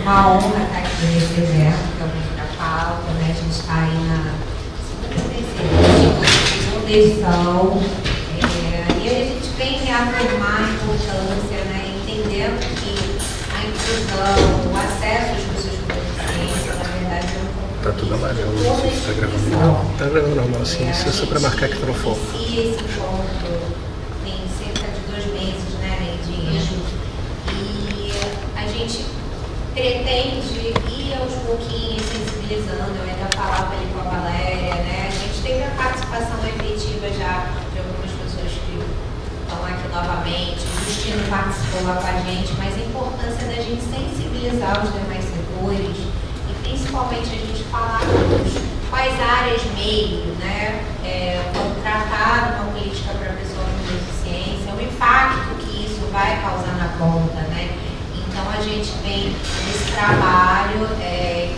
uma honra estar aqui nesse evento, que é o Cultura Pauta, né? A gente está aí na segunda edição, e a gente vem reafirmar a importância, né? Entendendo que a inclusão, o acesso às pessoas com deficiência, na verdade, é um Tá tudo amarelo, não sei se tá gravando normal. Tá gravando normal, sim, só pra marcar que tá no foco. Esse encontro tem cerca de 2 meses, né, Neidinha? E a gente pretende ir aos pouquinhos sensibilizando. Eu ainda falava ali com a Valéria, né? A gente teve a participação efetiva já de algumas pessoas que estão aqui novamente. O Justino participou lá com a gente, mas a importância da gente sensibilizar os demais setores e principalmente a gente falar quais áreas meio, né? Quando tratar uma política para pessoas com deficiência, o impacto que isso vai causar na ponta, né? Então a gente vem nesse trabalho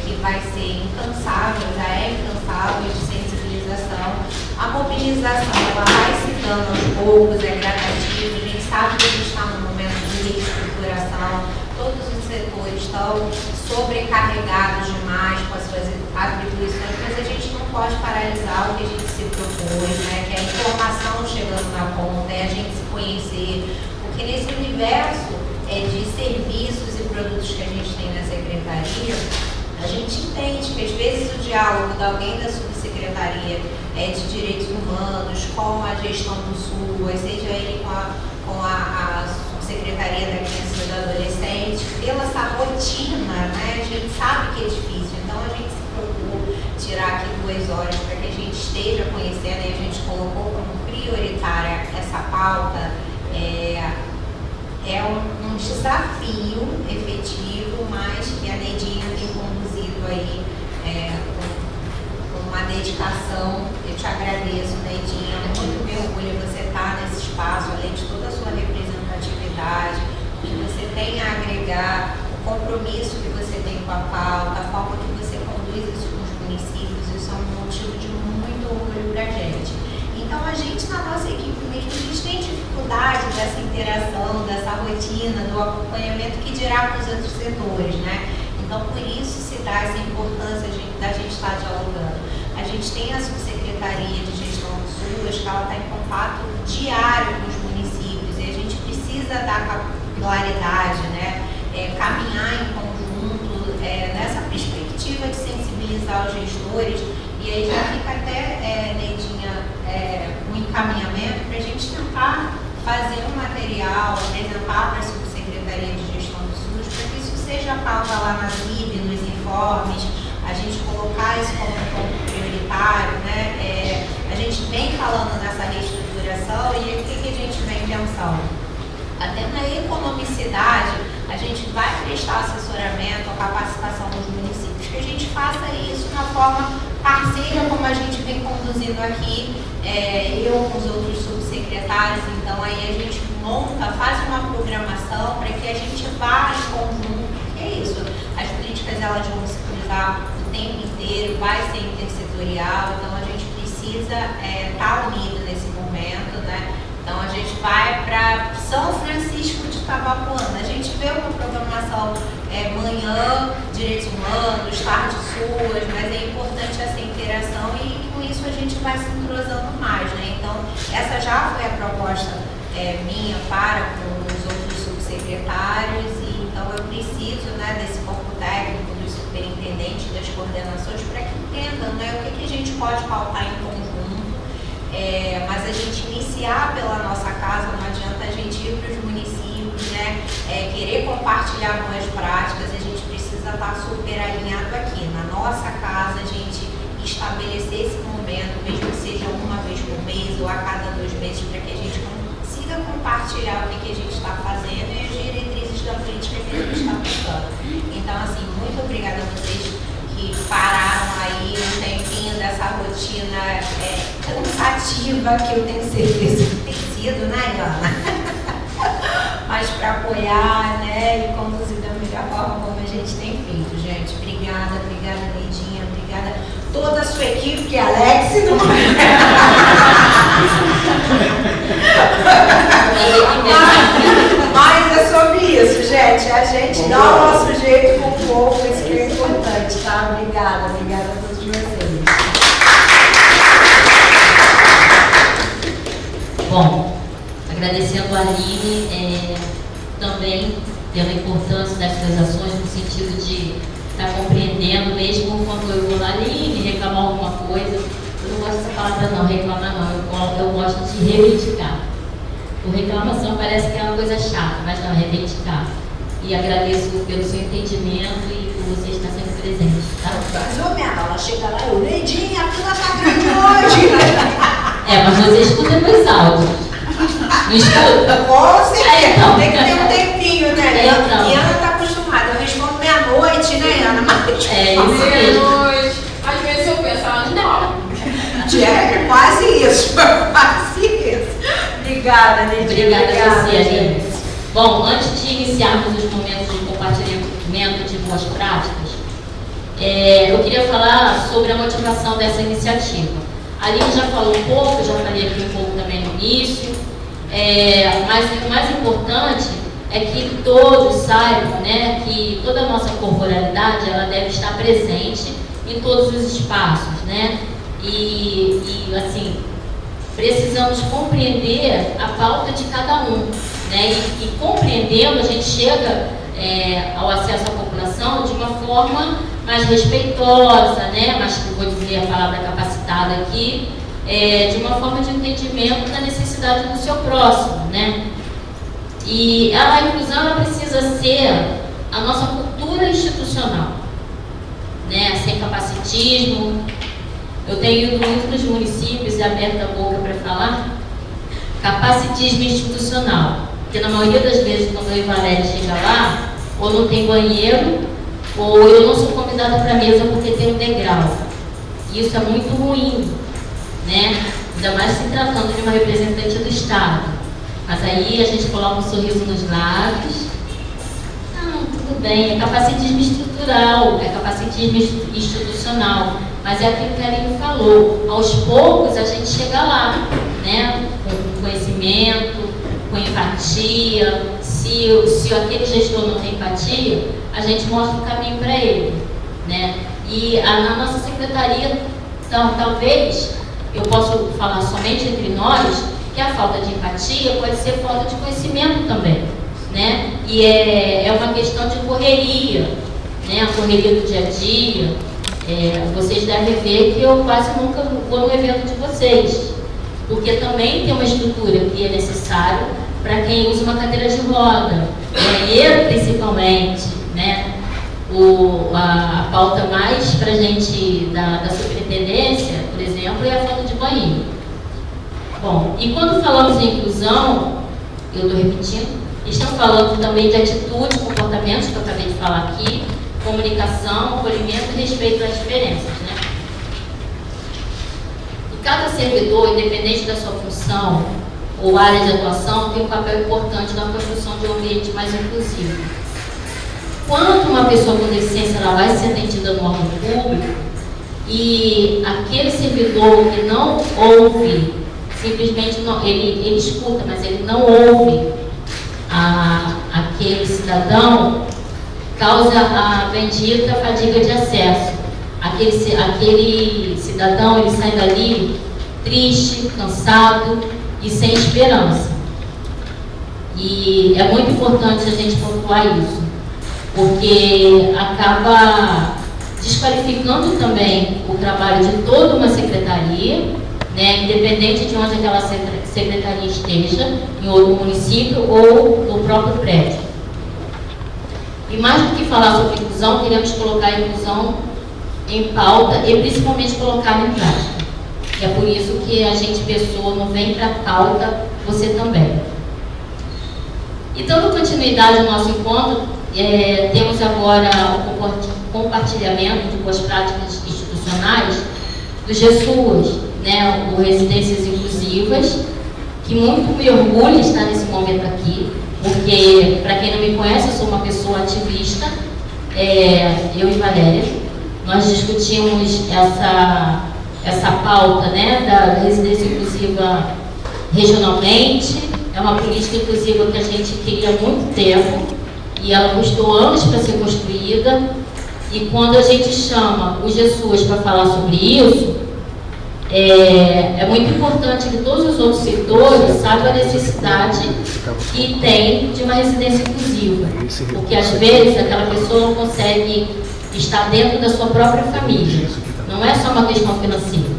que vai ser incansável, já é incansável, de sensibilização. A mobilização, ela vai se dando aos poucos, é gradativa, a gente sabe que a gente está num momento de reestruturação, todos os setores estão sobrecarregados demais com as suas atribuições, mas a gente não pode paralisar o que a gente se propôs, né? Que é a informação chegando na ponta, é a gente se conhecer, porque nesse universo de serviços e produtos que a gente tem na secretaria, a gente entende que às vezes o diálogo de alguém da subsecretaria de direitos humanos com a gestão do SUAS, seja ele com a subsecretaria da criança e do adolescente, pela essa rotina, né, a gente sabe que é difícil, então a gente se procura tirar aqui 2 horas para que a gente esteja conhecendo, e a gente colocou como prioritária essa pauta. É um desafio efetivo, mas que a Neidinha tem conduzido aí com uma dedicação. Eu te agradeço, Neidinha, muito me orgulho você estar nesse espaço, além de toda a sua representatividade, o que você tem a agregar, o compromisso que você tem com a pauta, a forma que você conduz isso com os municípios, isso é um motivo de muito orgulho para a gente. Então, a gente, na nossa equipe mesmo, a gente tem dificuldade dessa interação, dessa rotina, do acompanhamento que dirá para os outros setores, né? Então, por isso se dá essa importância da gente estar dialogando. A gente tem a Subsecretaria de Gestão do SUAS, que ela está em contato diário com os municípios, e a gente precisa dar capilaridade, né? Caminhar em conjunto, nessa perspectiva de sensibilizar os gestores, e aí já fica até, Neidinha, um encaminhamento para a gente tentar fazer um material, apresentar para a Subsecretaria de Gestão do SUS, para que isso seja pauta lá na CIB, nos informes, a gente colocar isso como um ponto prioritário, né? A gente vem falando nessa reestruturação e o que a gente vem pensando? Até na economicidade, a gente vai prestar assessoramento, a capacitação dos municípios, que a gente faça isso na forma parceira, como a gente vem conduzindo aqui, eu com os outros subsecretários. Então aí a gente monta, faz uma programação para que a gente vá em conjunto, porque é isso, as políticas elas vão se cruzar o tempo inteiro, vai ser intersetorial, então a gente precisa estar unido nesse momento, né? Então a gente vai para São Francisco de Itabapoana, a gente vê uma programação manhã, direitos humanos, tarde SUAS, mas é importante essa interação e com isso a gente vai se entrosando mais, né? Então essa já foi a proposta minha para com os outros subsecretários, e então eu preciso, né, desse corpo técnico, dos superintendentes, das coordenações, para que entendam, né, o que a gente pode pautar em conjunto. Mas a gente iniciar pela nossa casa, não adianta a gente ir para os municípios, né, querer compartilhar boas práticas, a gente precisa estar super alinhado aqui. Na nossa casa, a gente estabelecer esse momento, mesmo que seja uma vez por mês ou a cada 2 meses, para que a gente consiga compartilhar o que a gente está fazendo e as diretrizes da política que a gente está aplicando. Então, assim, muito obrigada a vocês que pararam aí um tempinho dessa rotina cansativa, que eu tenho certeza que tem sido, né, Ilana? Mas para apoiar, né, e conduzir da melhor forma como a gente tem feito, gente. Obrigada, Neidinha, obrigada toda a sua equipe, que é Alex não mas é sobre isso, gente. A gente dá o nosso jeito com o pouco, isso que é importante, tá? Obrigada a todos vocês. Bom, agradecendo a Aline também pela importância das suas ações, no sentido de estar compreendendo, mesmo quando eu vou lá, Aline, reclamar alguma coisa. Eu não gosto dessa palavra não, reclamar não, eu gosto de reivindicar. O reclamação parece que é uma coisa chata, mas não, reivindicar. E agradeço pelo seu entendimento e por você estar sempre presente, tá? Mais ou menos, ela chega lá e o Neidinha, a fila tá grande hoje. Mas você escuta meus áudios. Não escuta? Com certeza, então. Tem que ter um tempinho, né? Então. E Ana tá acostumada, eu respondo meia-noite, né, Ana? Mas Isso mesmo. Meia-noite. Às vezes eu penso, não. É quase isso, quase isso. Obrigada, Neidinha. Obrigada a você, Aline. Bom, antes de iniciarmos os momentos de compartilhamento de boas práticas, eu queria falar sobre a motivação dessa iniciativa. A Aline já falou um pouco, já falei aqui um pouco também no início, mas o mais importante é que todos saibam, né, que toda a nossa corporalidade ela deve estar presente em todos os espaços, né? E assim, precisamos compreender a pauta de cada um, né? E compreendendo, a gente chega ao acesso à população de uma forma mais respeitosa, né? Mas que eu vou dizer a palavra capacitada aqui, de uma forma de entendimento da necessidade do seu próximo, né? E a inclusão ela precisa ser a nossa cultura institucional, né? Sem capacitismo. Eu tenho ido muito nos municípios e aberto a boca para falar capacitismo institucional, porque na maioria das vezes quando eu e Valéria chega lá, ou não tem banheiro, ou eu não sou convidada para a mesa porque tem um degrau. E isso é muito ruim, né? Ainda mais se tratando de uma representante do Estado. Mas aí a gente coloca um sorriso nos lábios. Não, tudo bem, é capacitismo estrutural, é capacitismo institucional. Mas é aquilo que a Aline falou, aos poucos a gente chega lá, né? Com conhecimento, com empatia. Se aquele gestor não tem empatia, a gente mostra o caminho para ele, né? E na nossa secretaria, então, talvez, eu posso falar somente entre nós, que a falta de empatia pode ser falta de conhecimento também, né? E é uma questão de correria, né? A correria do dia a dia. Vocês devem ver que eu quase nunca vou no evento de vocês, porque também tem uma estrutura que é necessário para quem usa uma cadeira de roda, banheiro principalmente, né? A pauta mais para a gente da superintendência, por exemplo, é a falta de banheiro. Bom, e quando falamos em inclusão, eu estou repetindo, estamos falando também de atitudes, comportamentos que eu acabei de falar aqui, comunicação, acolhimento e respeito às diferenças, né? E cada servidor, independente da sua função ou área de atuação, tem um papel importante na construção de um ambiente mais inclusivo. Quando uma pessoa com deficiência ela vai ser atendida no órgão público e aquele servidor que não ouve, simplesmente não, ele escuta, mas ele não ouve aquele cidadão, causa a bendita fadiga de acesso. Aquele cidadão, ele sai dali triste, cansado e sem esperança. E é muito importante a gente pontuar isso, porque acaba desqualificando também o trabalho de toda uma secretaria, né, independente de onde aquela secretaria esteja, em outro município ou no próprio prédio. E mais do que falar sobre inclusão, queremos colocar a inclusão em pauta e principalmente colocá-la em prática. E é por isso que a gente, pessoa, não vem para a pauta, você também. E dando continuidade ao nosso encontro, temos agora o compartilhamento de boas práticas institucionais do GESUAS, né, o Residências Inclusivas, que muito me orgulha estar nesse momento aqui, porque, para quem não me conhece, eu sou uma pessoa ativista, eu e Valéria, nós discutimos essa pauta, né, da residência inclusiva regionalmente. É uma política inclusiva que a gente queria há muito tempo, e ela custou anos para ser construída. E quando a gente chama os GESUAS para falar sobre isso, é muito importante que todos os outros setores saibam a necessidade que tem de uma residência inclusiva. Porque às vezes aquela pessoa não consegue estar dentro da sua própria família. Não é só uma questão financeira,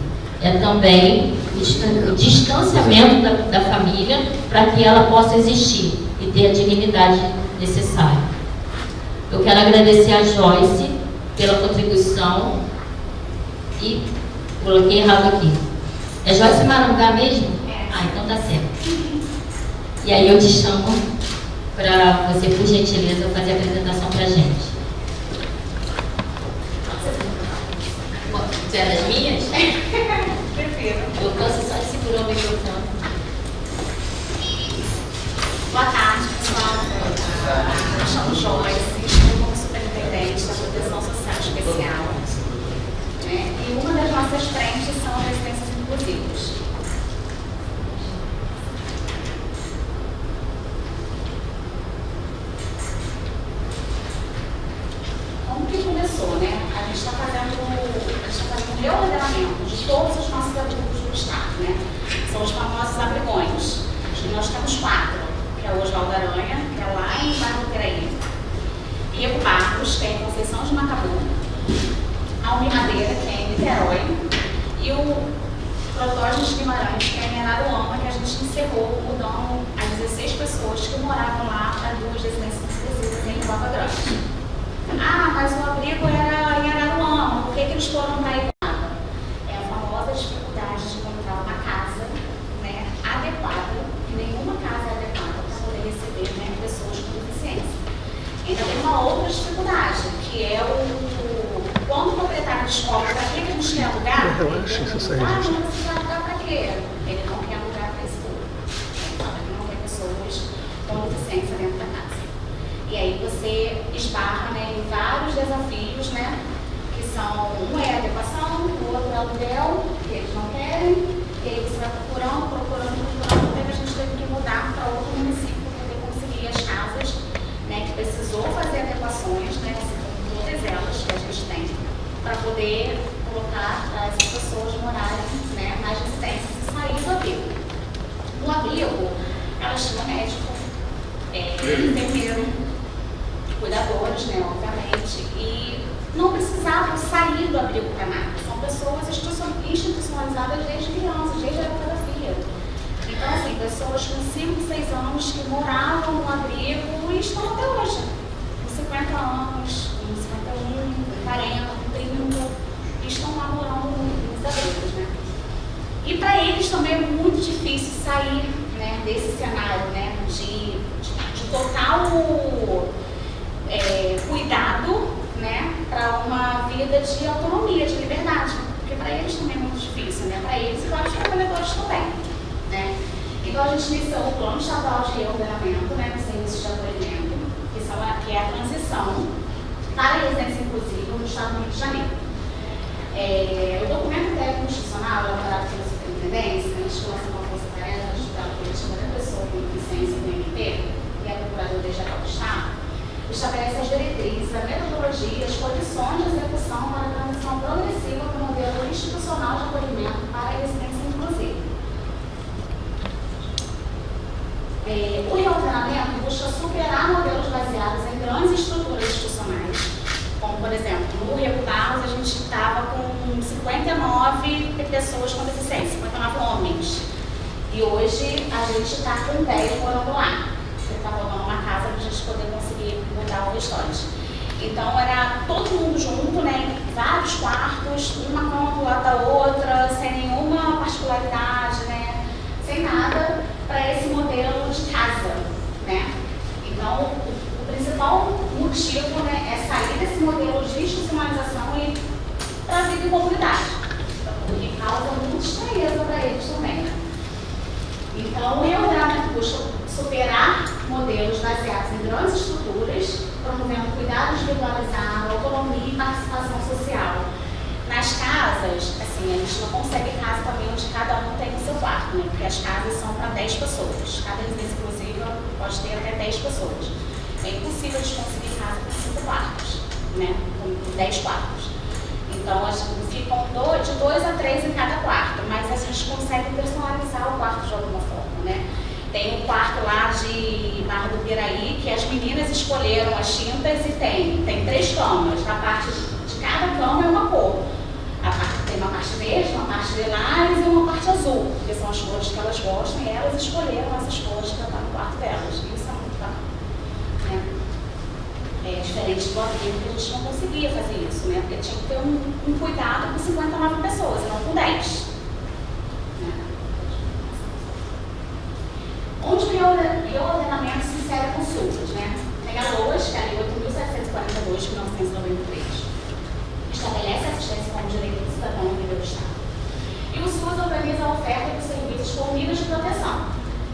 é também o distanciamento da família para que ela possa existir e ter a dignidade necessária. Eu quero agradecer a Joyce pela contribuição e coloquei errado aqui. É Joyce Marangá mesmo? Ah, então tá certo. E aí eu te chamo para você, por gentileza, fazer a apresentação para a gente. Você é das minhas? Prefiro. Eu canso só de segurar o microfone. Boa tarde, pessoal. Eu chamo Joyce, estou como superintendente da Proteção Social Especial. Né? E uma das nossas frentes são as residências inclusivas. Como que começou, né? A gente está fazendo um reordenamento de todos os nossos abrigos do Estado, né? São os famosos abrigões. E nós temos 4, que é o Oswaldo Aranha, que é lá em Barro Piraí, Diego Barros, que é em Conceição de Macabu, Almi Madeira, que é em Niterói, e o Protógenes Guimarães, que é em Araruama, que a gente encerrou mudando as 16 pessoas que moravam lá para 2 residências exclusivas em Nova Grande. Ah, mas o abrigo era em Araruama, por que eles foram para Iguaba? É a famosa dificuldade de encontrar uma casa, né, adequada, que nenhuma casa é adequada para poder receber, né, pessoas com deficiência. Ainda tem uma outra dificuldade, que é quando o proprietário descobre para que a gente quer alugar, ele pergunta, mas você vai alugar para quê? Ele não quer alugar para esse público. Ele fala que não quer pessoas com deficiência dentro da casa. E aí você esbarra, né, em vários desafios, né, que são, um é a adequação, o outro é o aluguel, que eles não querem, e aí você vai procurando, até que a gente teve que mudar para outro município para poder conseguir as casas, né, que precisou fazer adequações, né, todas elas que a gente tem, para poder colocar essas pessoas morarem, né, nas residências e sair do abrigo. No abrigo, elas tinham médico, enfermeiro, cuidadores, né, obviamente, e não precisavam sair do abrigo para nada. São pessoas institucionalizadas desde crianças, desde a ecografia. Então, assim, pessoas com 5, 6 anos que moravam no abrigo e estão até hoje, com 50 anos, com 51, com 40, com 30, e estão lá morando nos abrigos, né. E para eles também é muito difícil sair, né, desse cenário, né, de total cuidado, né, para uma vida de autonomia, de liberdade, porque para eles também é muito difícil, né, para eles e vários trabalhadores também, né. Então a gente iniciou o plano estadual de reordenamento, né, dos serviços de acolhimento, que é a transição para a residência inclusiva no Estado do Rio de Janeiro. O documento técnico institucional elaborado pela Superintendência, na articulação com a Força Tarefa, estudado pela da pessoa com deficiência do MP e a Procuradoria Geral do Estado, estabelece as diretrizes, a metodologia, as condições de execução para a transição progressiva do modelo institucional de acolhimento para a residência inclusiva. O reordenamento busca superar modelos baseados em grandes estruturas institucionais, como, por exemplo, no Rio Barros a gente estava com 59 pessoas com deficiência, 59 homens, e hoje a gente está com 10 morando lá. Está rolando uma casa para a gente poder conseguir mudar o restante. Então era todo mundo junto, né, em vários quartos, uma cama do lado da outra, sem nenhuma particularidade, né, sem nada, para esse modelo de casa, né. Então o principal motivo, né, é sair desse modelo de institucionalização e trazer de comunidade, porque causa muita estranheza para eles também, né. Então o reordenamento busca superar modelos baseados em grandes estruturas, promovendo cuidados individualizados, autonomia e participação social. Nas casas, assim, a gente não consegue casa também onde cada um tem o seu quarto, né? Porque as casas são para 10 pessoas. Cada residência inclusiva pode ter até 10 pessoas. É impossível de conseguir casa com 5 quartos, né? Com 10 quartos. Então, ficam de 2 a 3 em cada quarto, mas a gente consegue personalizar o quarto de alguma forma, né? Tem um quarto lá de Barra do Piraí, que as meninas escolheram as tintas e tem 3 camas. A parte de cada cama é uma cor. Tem uma parte verde, uma parte lilás e uma parte azul, que são as cores que elas gostam, e elas escolheram essas cores para estar no quarto delas. Isso é muito bacana, né? É diferente do abrigo, que a gente não conseguia fazer isso, né? Porque tinha que ter um cuidado com 59 pessoas, não com 10. Né? Onde o reordenamento se insere a consultas, né? Tem a LOAS, que é a Lei 8.742 de 1993. Estabelece a assistência como direito do cidadão no nível do Estado. E o SUS organiza a oferta dos serviços por níveis de proteção.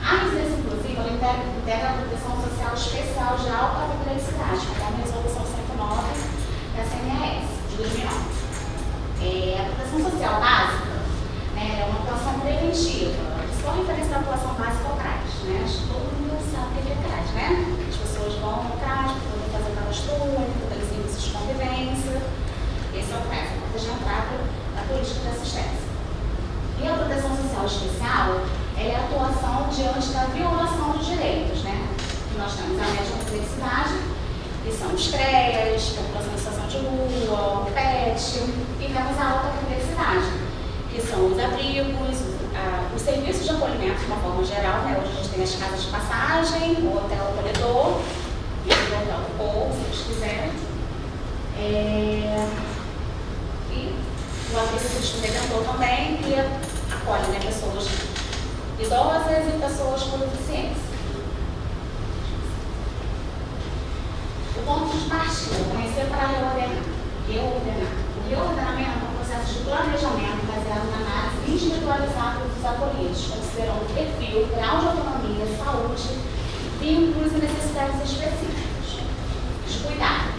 A residência inclusiva integra a proteção social especial de alta complexidade, conforme a resolução 109 da CNRS de 2009. A proteção social básica, né, é uma atuação preventiva. Só referência da atuação básica ao CRAS, né? Acho que todo mundo sabe o que é CRAS, né? As pessoas vão ao CRAS para poder fazer cadastro único, fazer serviços de convivência. Esse é o CRAS, a porta de entrada da política de assistência. E a proteção social especial é a atuação diante da violação dos direitos, né? Nós temos a média complexidade, que são os CREAs, população em situação de rua, o PET, e temos a alta complexidade, que são os abrigos, os serviços de acolhimento de uma forma geral, né? Hoje a gente tem as casas de passagem, o hotel acolhedor, e o hotel do povo, se eles quiserem. E o abrigo de redentor também, que acolhe, né, pessoas idosas e pessoas com deficiência. O ponto de partida, conhecer para reordenar. O reordenamento é um processo de planejamento baseado na análise individualizada dos acolhidos, considerando o perfil, grau de autonomia, saúde, vínculos e necessidades específicas. De cuidado.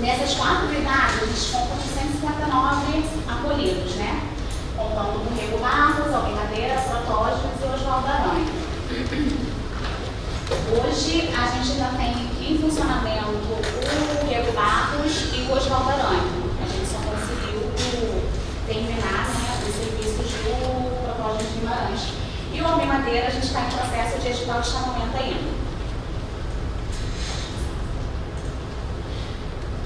Nessas 4 unidades, a gente conta com 159 acolhidos, né? Contando com o Rego Barros, Almeida, Protógenes e Oswaldo Aranha. Hoje, a gente ainda tem em funcionamento o Rego Barros e o Oswaldo Aranha. A gente só conseguiu terminar, né, os serviços do Protógenes de Guimarães. E o Almeida, a gente está em processo de editar o chamamento ainda.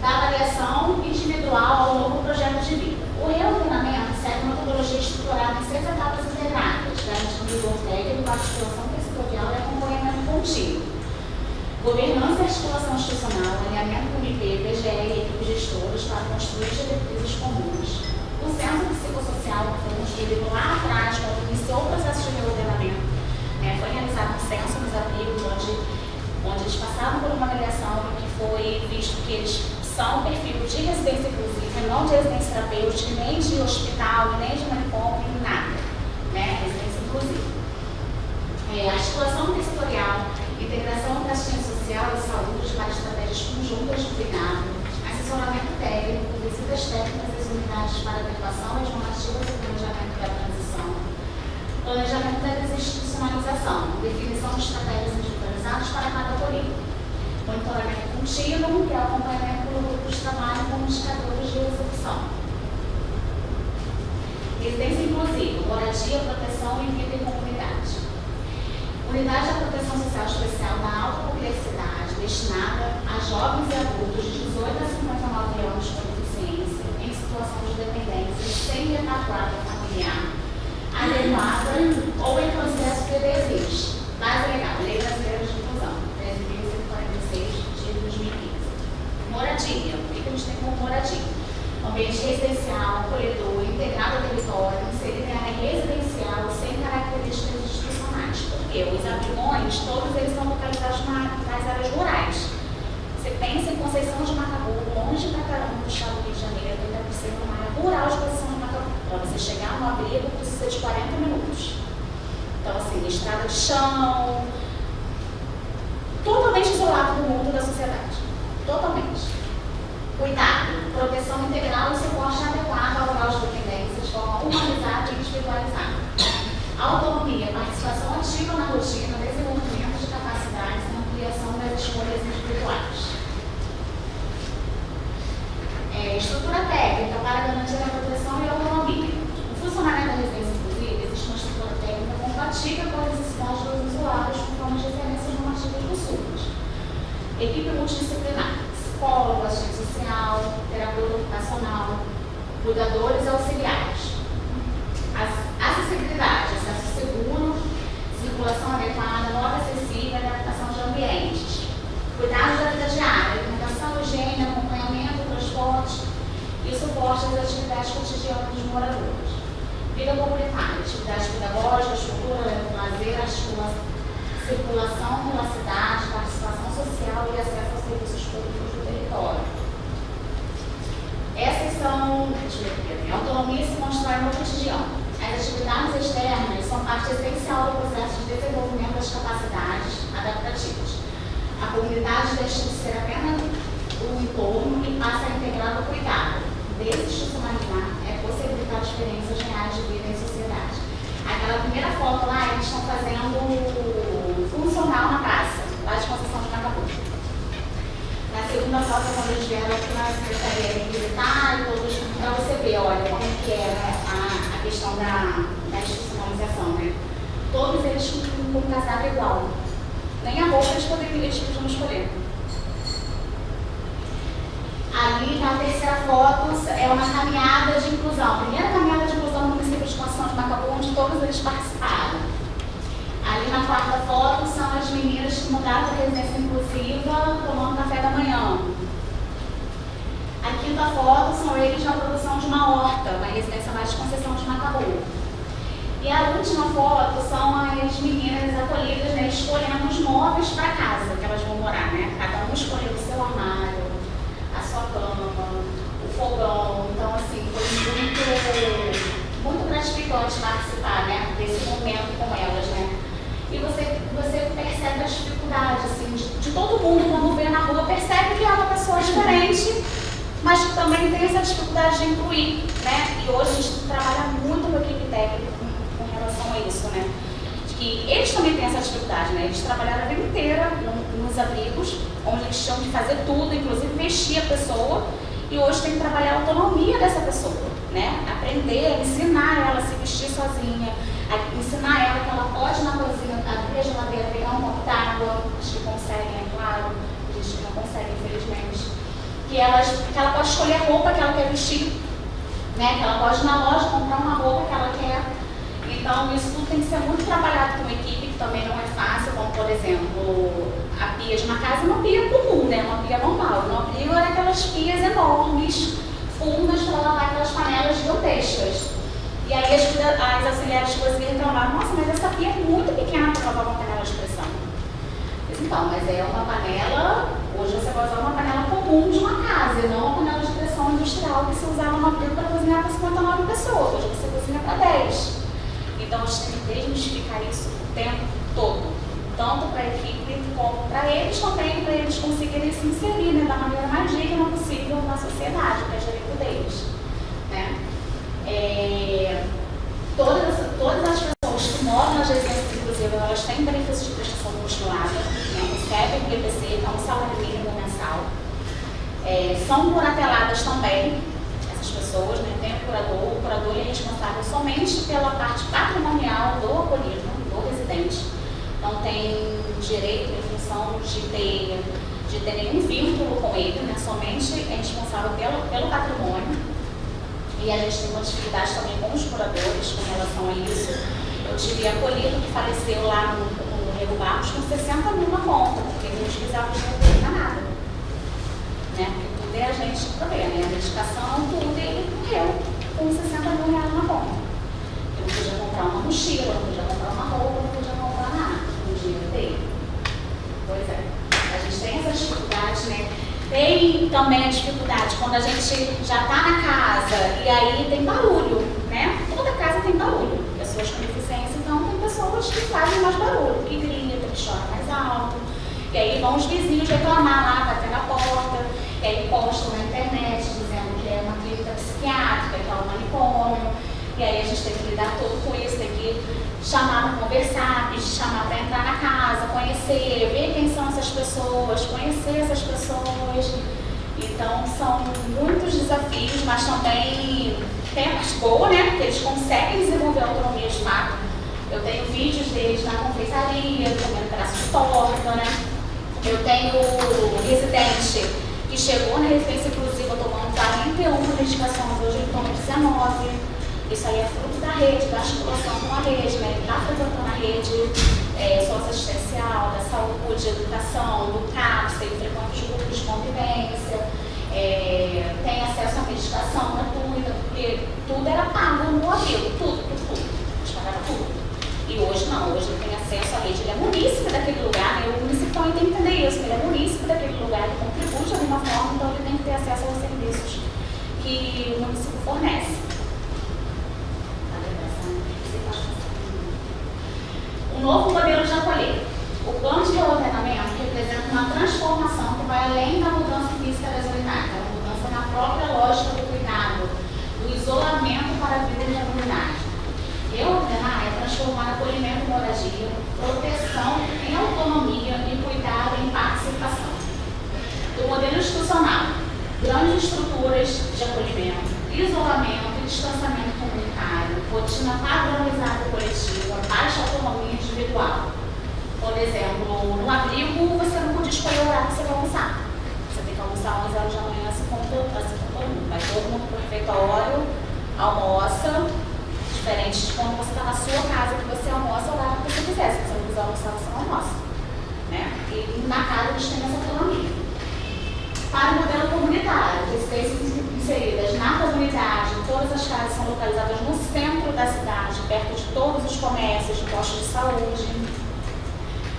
Da avaliação individual ao novo projeto de vida. O reordenamento segue uma metodologia estruturada em 6 etapas integradas, garantindo rigor técnico, participação territorial e acompanhamento contínuo. Governança e articulação institucional, alinhamento com o IP, PGE e equipes gestoras para construir diretrizes comuns. O Centro Psicossocial, que foi construído lá atrás, quando iniciou o processo de reordenamento, né, foi realizado um censo nos abrigos, onde eles passaram por uma avaliação que foi visto que eles são perfil de residência inclusiva, não de residência terapêutica, nem de hospital, nem de manicômio, nada, né? Residência inclusiva. Articulação territorial, integração entre assistência social e saúde para estratégias conjuntas de cuidado, assessoramento técnico, visitas técnicas às unidades para adequação às normativas e planejamento da transição, planejamento da desinstitucionalização, definição de estratégias individualizadas para cada acolhido. Monitoramento contínuo, que é o acompanhamento pelo grupo de trabalho com indicadores de execução. Residência inclusiva, moradia, proteção e vida em comunidade. Unidade da proteção social especial da alta complexidade, destinada a jovens e adultos de 18 a 59 anos com deficiência, em situação de dependência, sem retaguarda familiar, adequada ou em processo que existe. Base legal, Lei Brasileira de Inclusão, 13.146 de 2015. Moradia, o que a gente tem como moradia? Ambiente residencial, acolhedor, integrado ao território, inserido em área residencial, sem características institucionais. Porque os abrigões, todos eles são localizados nas áreas rurais. Você pensa em Conceição de Macabu, longe pra caramba do estado do Rio de Janeiro, ainda por ser uma área rural de Conceição de Macabu. Para você chegar no abrigo, precisa de 40 minutos. Então, assim, estrada de chão, totalmente isolado do mundo da sociedade. Totalmente. Cuidado, proteção integral e suporte adequado ao grau de dependência de forma humanizada e individualizada. Autonomia, participação ativa na rotina, desenvolvimento de capacidades e ampliação das escolhas individuais. estrutura técnica para garantir a proteção e a autonomia. O funcionamento da residência inclusiva existe uma estrutura técnica compatível com as necessidades dos usuários, conforme as referências normativas do SUS. Equipe multidisciplinar, psicólogo, assistente social, terapeuta ocupacional, cuidadores e auxiliares. Acessibilidade, acesso seguro, circulação adequada, moda acessível e adaptação de ambientes. Cuidados da vida diária, alimentação, higiene, acompanhamento, transporte e suporte às atividades cotidianas dos moradores. Vida comunitária, atividades pedagógicas, cultura, lazer, circulação pela cidade, participação social e acesso aos serviços públicos do território. Essas são, a autonomia se constrói no cotidiano. As atividades externas são parte essencial do processo de desenvolvimento das capacidades adaptativas. A comunidade deixa de ser apenas o entorno e passa a integrar o cuidado. Desinstitucionalizar é possibilitar experiências reais de vida em sociedade. Aquela primeira foto lá, eles estão fazendo funcional na praça, lá de Conceição de Macabu. Na segunda foto, quando eles vieram aqui na Secretaria de Visitar, para você ver, olha, como que é, né, a questão da institucionalização, né? Todos eles com um casaco igual. Nem a roupa eles podiam escolher. Ali, na terceira foto, é uma caminhada de inclusão. A primeira caminhada de inclusão no município de Conceição de Macabu, onde todos eles participaram. Ali na quarta foto são as meninas que mudaram para a residência inclusiva tomando café da manhã. A quinta foto são eles na produção de uma horta, na residência lá de Conceição de Macabu. E a última foto são as meninas acolhidas, né, escolhendo os móveis para casa que elas vão morar, né? Cada um escolheu o seu armário, a sua cama, o fogão. Então, assim, foi muito gratificante participar, né, desse momento com elas, né? E você percebe as dificuldades, assim, de todo mundo, quando vê na rua, percebe que é uma pessoa diferente, mas que também tem essa dificuldade de incluir, né? E hoje a gente trabalha muito com a equipe técnica com relação a isso, né? De que eles também têm essa dificuldade, né? Eles trabalharam a vida inteira nos abrigos, onde eles tinham que fazer tudo, inclusive vestir a pessoa, e hoje tem que trabalhar a autonomia dessa pessoa, né? Aprender, ensinar ela a se vestir sozinha, ensinar ela que ela pode ir na cozinha, abrir a geladeira, pegar um copo d'água, os que conseguem, é claro, os que não conseguem, infelizmente. Que ela pode escolher a roupa que ela quer vestir, né? Que ela pode ir na loja comprar uma roupa que ela quer. Então, isso tudo tem que ser muito trabalhado com uma equipe, que também não é fácil, como, por exemplo, a pia de uma casa é uma pia comum, né? Uma pia normal. No abrigo era aquelas pias enormes, fundas para lavar aquelas panelas gigantescas. E aí as auxiliares de cozinha reclamaram, nossa, mas essa pia é muito pequena para lavar uma panela de pressão. Então, mas é uma panela, hoje você vai usar uma panela comum de uma casa, e não uma panela de pressão industrial que se usava no abrigo para cozinhar para 59 pessoas, hoje você cozinha para 10. Então, a gente tem que desmistificar isso o tempo todo, tanto para a equipe como para eles também, para eles conseguirem se inserir, né, da maneira mais digna possível na sociedade, que é direito deles, né? Todas as pessoas que moram nas residências inclusivas, elas têm benefícios de prestação continuada, né? Recebem o BPC, que é um salário mínimo mensal. São curateladas também, essas pessoas, né? Tem o curador é responsável somente pela parte patrimonial do acolhido, do residente. Não tem direito em função de ter nenhum vínculo com ele, né? Somente é responsável pelo patrimônio. E a gente tem uma dificuldade também com os curadores com relação a isso. Eu tive acolhido que faleceu lá no Rego Barros com 60 mil na conta, porque não utilizava o dinheiro para nada. Né? Porque tudo é a gente também, né? A medicação, tudo, e ele morreu com 60 mil reais na conta. Eu não podia comprar uma mochila, não podia comprar uma roupa, não podia comprar nada com o dinheiro dele. Pois é, a gente tem essa dificuldade, né? Tem também a dificuldade quando a gente já está na casa e aí tem barulho, né? Toda casa tem barulho. Pessoas com deficiência, então tem pessoas que fazem mais barulho, que gritam, que choram mais alto. E aí vão os vizinhos reclamar lá, bater na porta, e aí postam na internet dizendo que é uma clínica psiquiátrica, que é um manicômio. E aí a gente tem que lidar todo com isso, tem que chamar para conversar, chamar para entrar na casa, conhecer, ver quem são essas pessoas, conhecer essas pessoas. Então são muitos desafios, mas também tem a parte boa, né? Porque eles conseguem desenvolver autonomia de fato. Eu tenho vídeos deles na confeitaria, comendo pedaço de torta, né? Eu tenho residente que chegou na residência inclusiva tomando 41 medicações, hoje ele toma 19. Isso aí é fruto da rede, da articulação com a rede, né? Ele está frequentando a rede socioassistencial, da saúde, educação, do CAPS, ele frequenta os grupos de convivência, tem acesso à medicação gratuita, porque tudo era pago no abrigo, tudo. A gente pagava tudo. E hoje não, hoje ele tem acesso à rede, ele é munícipe daquele lugar, né? O município também tem que entender isso, ele é munícipe daquele lugar, ele contribui de alguma forma, então ele tem que ter acesso aos serviços que o município fornece. Um novo modelo de acolher. O plano de reordenamento representa uma transformação que vai além da mudança física das unidades, uma mudança na própria lógica do cuidado, do isolamento para a vida de comunidade. Reordenar é transformar acolhimento em moradia, proteção em autonomia e cuidado em participação. Do modelo institucional, grandes estruturas de acolhimento, isolamento e distanciamento comunitário, rotina padronizada coletiva, baixa autonomia individual. Por exemplo, no abrigo você não podia escolher o horário que você vai almoçar. Você tem que almoçar às 11 horas da manhã, assim como todo mundo. Vai todo mundo para o refeitório, almoça, diferente de quando você está na sua casa, que você almoça o horário que você quiser. Se você não quiser almoçar, você não almoça. Né? E na casa eles têm essa autonomia. Para o modelo comunitário, residências inseridas na comunidade, todas as casas são localizadas no centro da cidade, perto de todos os comércios, de postos de saúde.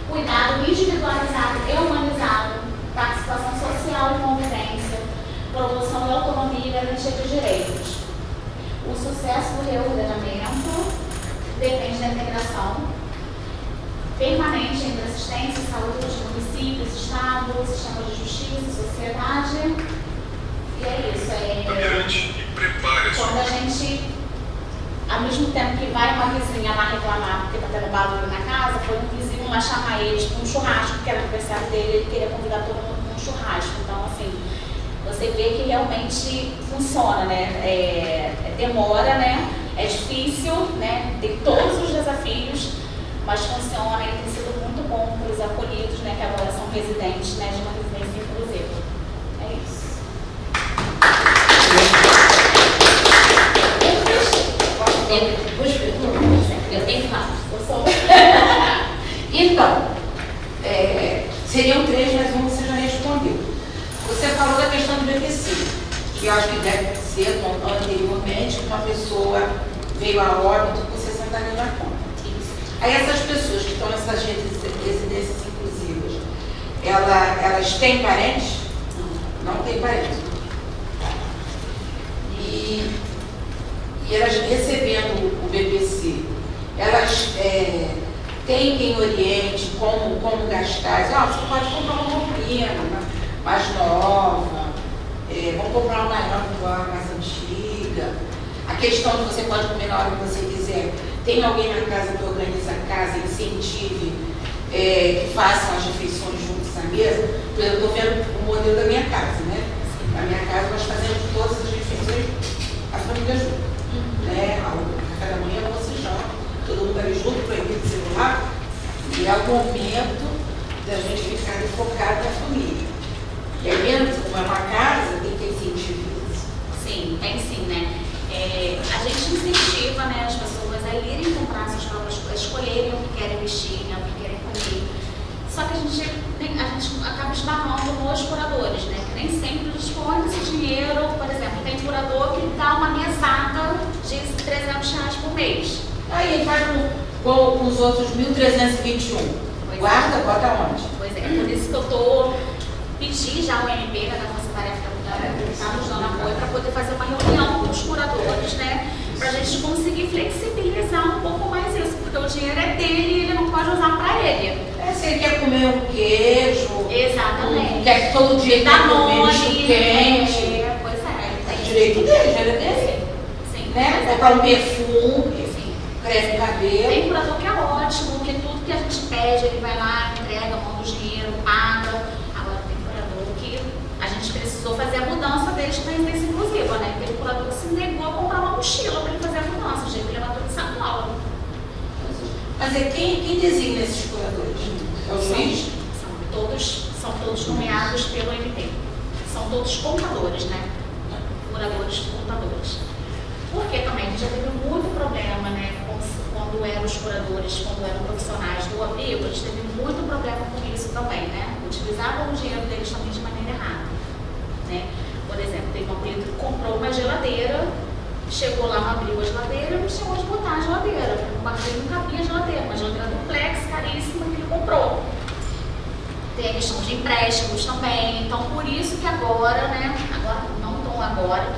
Cuidado individualizado e humanizado, participação social e convivência, promoção da autonomia e garantia de direitos. O sucesso do reordenamento depende da integração permanente entre assistência e saúde dos municípios, Estado, sistema de justiça, sociedade. E é isso. Quando a gente, ao mesmo tempo que vai uma vizinha lá reclamar porque está tendo barulho na casa, foi um vizinho lá chamar eles para um churrasco, que era aniversário dele, ele queria convidar todo mundo para um churrasco. Então, assim, você vê que realmente funciona, né? Demora, né? É difícil, né? Tem todos os desafios, mas funciona e tem sido muito bom para os acolhidos, né? Que agora são residentes, né? De uma residência inclusiva. É isso. Eu tenho fácil. Então, seriam 3, mas um você já respondeu. Você falou da questão do BPC, que eu acho que deve ser anteriormente que uma pessoa veio a óbito por 60 mil na conta. Aí essas pessoas que estão nessas residências inclusivas, elas têm parentes? Não têm parentes. E elas recebendo o BPC, elas têm quem oriente como gastar. Você pode comprar uma roupinha mais nova, vamos comprar uma nova mais antiga. A questão de você pode comer na hora que você quiser. Tem alguém na casa que organiza a casa, incentive, que façam as refeições juntos à mesa? Por exemplo, eu estou vendo o modelo da minha casa, né? Na minha casa nós fazemos todas as refeições, a família junto. Né? O café da manhã, almoço e janta, todo mundo ali junto, proibido de celular. E é o momento da gente ficar focado na família. E aí dentro, como é uma casa, tem que incentivar isso. Sim, tem sim, né? A gente incentiva, né, as pessoas a irem comprar suas próprias coisas, escolherem o que querem vestir, né, o que querem comer. Só que a gente acaba esbarrando nos curadores, né? Que nem sempre dispõe desse dinheiro. Por exemplo, tem curador que dá uma mesada de R$300 por mês. Aí ele faz com os outros 1.321. Guarda, bota onde? Pois é, por isso que eu estou pedindo já o MP, da Força Tarefa está nos dando apoio para poder fazer uma reunião com os curadores, né? Para a gente conseguir flexibilizar um pouco mais isso, porque o dinheiro é dele e ele não pode usar para ele. Se ele quer comer um queijo, exatamente. Quer todo dia ele Dá comer nome, misto quente. Pois é, ele tem Direito dele, dinheiro é dele. Sim. Né? Comprar um perfume, Sim. creme no cabelo. Tem curador que é ótimo, que tudo que a gente pede, ele vai lá, entrega, manda o dinheiro, paga. Agora tem curador que a gente precisou fazer a mudança deles para residência inclusiva. Mas quem designa esses curadores? É o juiz? São todos nomeados pelo MP. São todos contadores, né? Curadores, contadores. Porque também a gente já teve muito problema, né? Quando eram os curadores, quando eram profissionais do abrigo, a gente teve muito problema com isso também, né? Utilizavam o dinheiro deles também de maneira errada, né? Por exemplo, teve uma cliente que comprou uma geladeira, chegou lá no abrigo a geladeira e chegou de botar a geladeira, porque no barco dele não cabia a geladeira, uma geladeira duplex, caríssima, que ele comprou. Tem a questão de empréstimos também, então por isso que agora, né? Agora, não tão agora,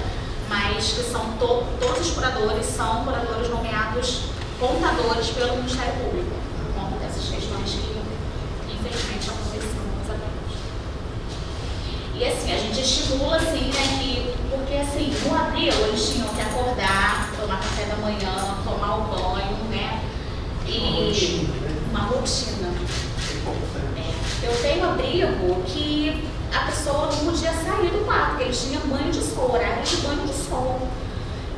mas que são todos os curadores são curadores nomeados contadores pelo Ministério Público, por conta dessas questões que, infelizmente, aconteciam nos abrigos. E assim, a gente estimula, assim, né, que, porque assim, no abrigo eles tinham que acordar, tomar café da manhã, tomar o banho, né, e uma rotina. Eu tenho abrigo que a pessoa não podia sair do quarto, porque eles tinham banho de sol, horário de banho de sol.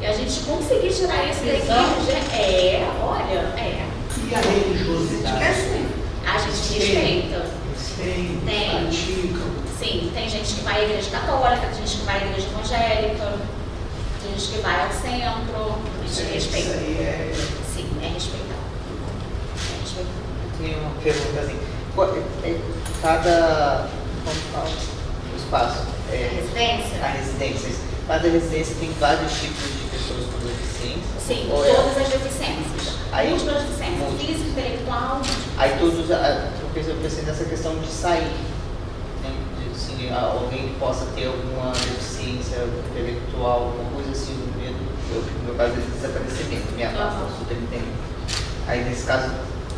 E a gente conseguiu tirar isso daqui. E a religiosidade? A gente respeita. Tem, praticam. Sim, tem gente que vai à igreja católica, tem gente que vai à igreja evangélica, tem gente que vai ao centro. A gente respeita. Isso aí é... Sim, é respeitar. É respeitar. Tem uma pergunta assim. Cada... Como fala? O espaço. Residência? A residência. Cada residência tem vários tipos de pessoas com deficiência? Sim, Ou todas as deficiências. Aí, múltiplas deficiências. Física, intelectual. Aí todos, eu pensei nessa questão de sair, né? Assim, alguém que possa ter alguma deficiência intelectual, alguma coisa assim, no meu caso é desaparecimento, minha afasta, super entendendo. Aí nesse caso,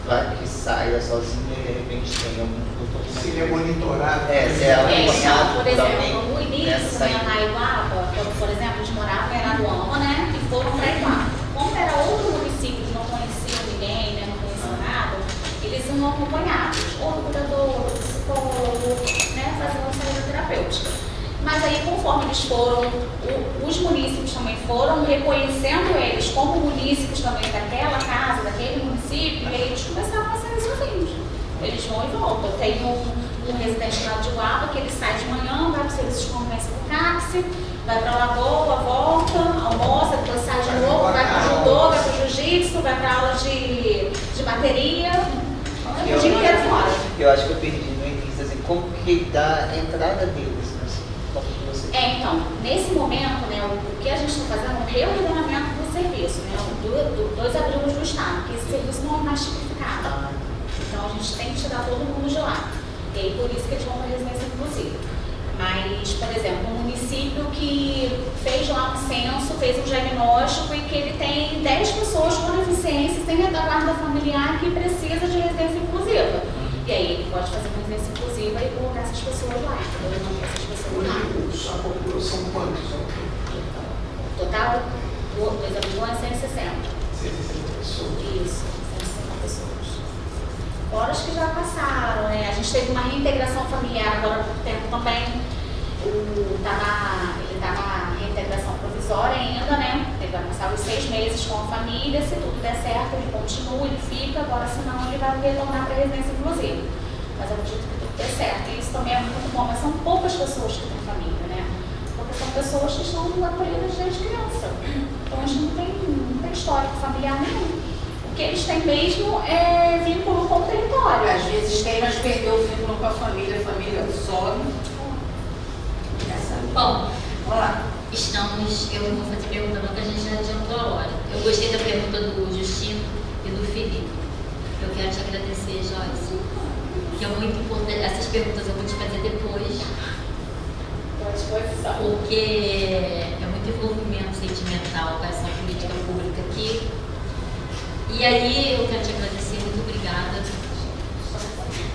claro que saia sozinho e de repente tem algum Se ele é monitorado. se é acompanhado por alguém exemplo, no início, né, na Iguaba, por exemplo, eles moravam em Araruama, né, e foram para Iguaba. Como era outro município, não conheciam ninguém, né, não conheciam nada, eles iam acompanhados, ou do cuidador, do psicólogo, né, fazendo saída terapêutica. Mas aí, conforme eles foram, os munícipes também foram reconhecendo eles como munícipes também daquela casa, daquele município, e aí eles começaram a sair sozinhos. Eles vão e voltam. Tem um residente lá de Uaba que ele sai de manhã, vai para o serviço de convivência do táxi, vai para a lagoa, volta, almoça, depois sai de novo, vai para o judô, vai para o jiu-jitsu, vai para aula de bateria, o dia inteiro fora. Eu acho que eu perdi no início, assim, como que dá a entrada deles, assim, como que você... Então, nesse momento, né, o que a gente está fazendo é um reordenamento do serviço, né, dos abrigos do Estado, porque esse serviço não é mais tipificado. Então, a gente tem que tirar todo mundo de lá. E aí, por isso que eles vão para a residência inclusiva. Mas, por exemplo, um município que fez lá um censo, fez um diagnóstico e que ele tem 10 pessoas com deficiência sem retaguarda familiar que precisa de residência inclusiva. E aí, ele pode fazer uma residência inclusiva e colocar essas pessoas lá. Essas pessoas lá. Hoje, a população quantos? O total dos abrigos é 160. 160 pessoas. Isso, 160 pessoas. Fora os que já passaram, né? A gente teve uma reintegração familiar agora há pouco tempo também. Ele está na reintegração provisória ainda, né? Ele vai passar os 6 meses com a família, se tudo der certo, ele continua, ele fica, agora senão ele vai retornar para a residência inclusiva. Mas eu acredito que tudo dê certo. E isso também é muito bom, mas são poucas pessoas que têm família, né? Porque são pessoas que estão acolhidas desde criança. Então a gente não tem histórico familiar nenhum. O que eles têm mesmo é vínculo com o território. Às vezes tem, mas perdeu o vínculo com a família some. Bom, Vamos lá. eu não vou fazer pergunta não, que a gente já adiantou a hora. Eu gostei da pergunta do Justino e do Felipe. Eu quero te agradecer, Joyce, que é muito importante. Essas perguntas eu vou te fazer depois, porque é muito envolvimento sentimental com essa política pública aqui. E aí eu quero te agradecer, muito obrigada.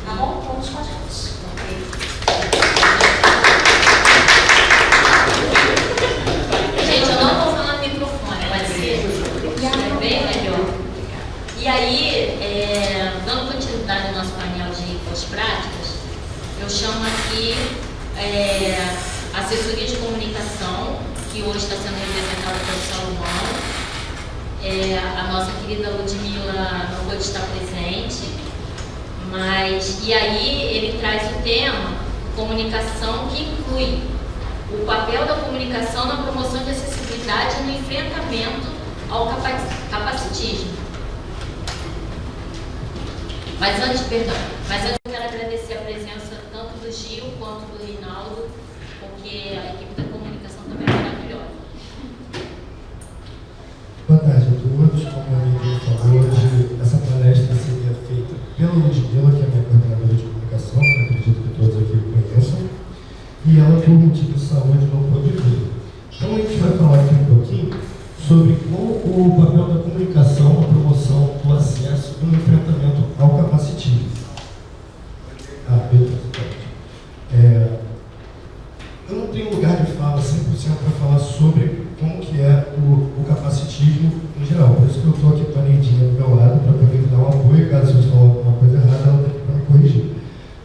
Tá bom? Vamos com a gente. Gente, eu não vou falar no microfone, vai ser bem melhor. E aí, dando continuidade ao nosso painel de pós-práticas, eu chamo aqui a assessoria de comunicação, que hoje está sendo representada pelo Salomão, A nossa querida Ludmila não pôde estar presente, e aí ele traz o tema comunicação, que inclui o papel da comunicação na promoção de acessibilidade e no enfrentamento ao capacitismo. Mas antes eu quero agradecer a presença tanto do Gil quanto do Reinaldo, porque a equipe da comunicação também é maravilhosa. Boa tarde a todos. Como a Lívia falou, hoje essa palestra seria feita pela Ludmila, que é a minha coordenadora de comunicação, que acredito que todos aqui conheçam, e ela, por motivo de saúde, não pôde vir. Então a gente vai falar aqui um pouquinho sobre o papel da comunicação na promoção do acesso e do enfrentamento ao capacitismo. Beleza. Eu não tenho lugar de fala 100% para falar sobre como que é o capacitismo em geral. Por isso que eu estou aqui com a Neidinha do meu lado, para poder me dar um apoio, caso eu falar alguma coisa errada, ela tem para me corrigir.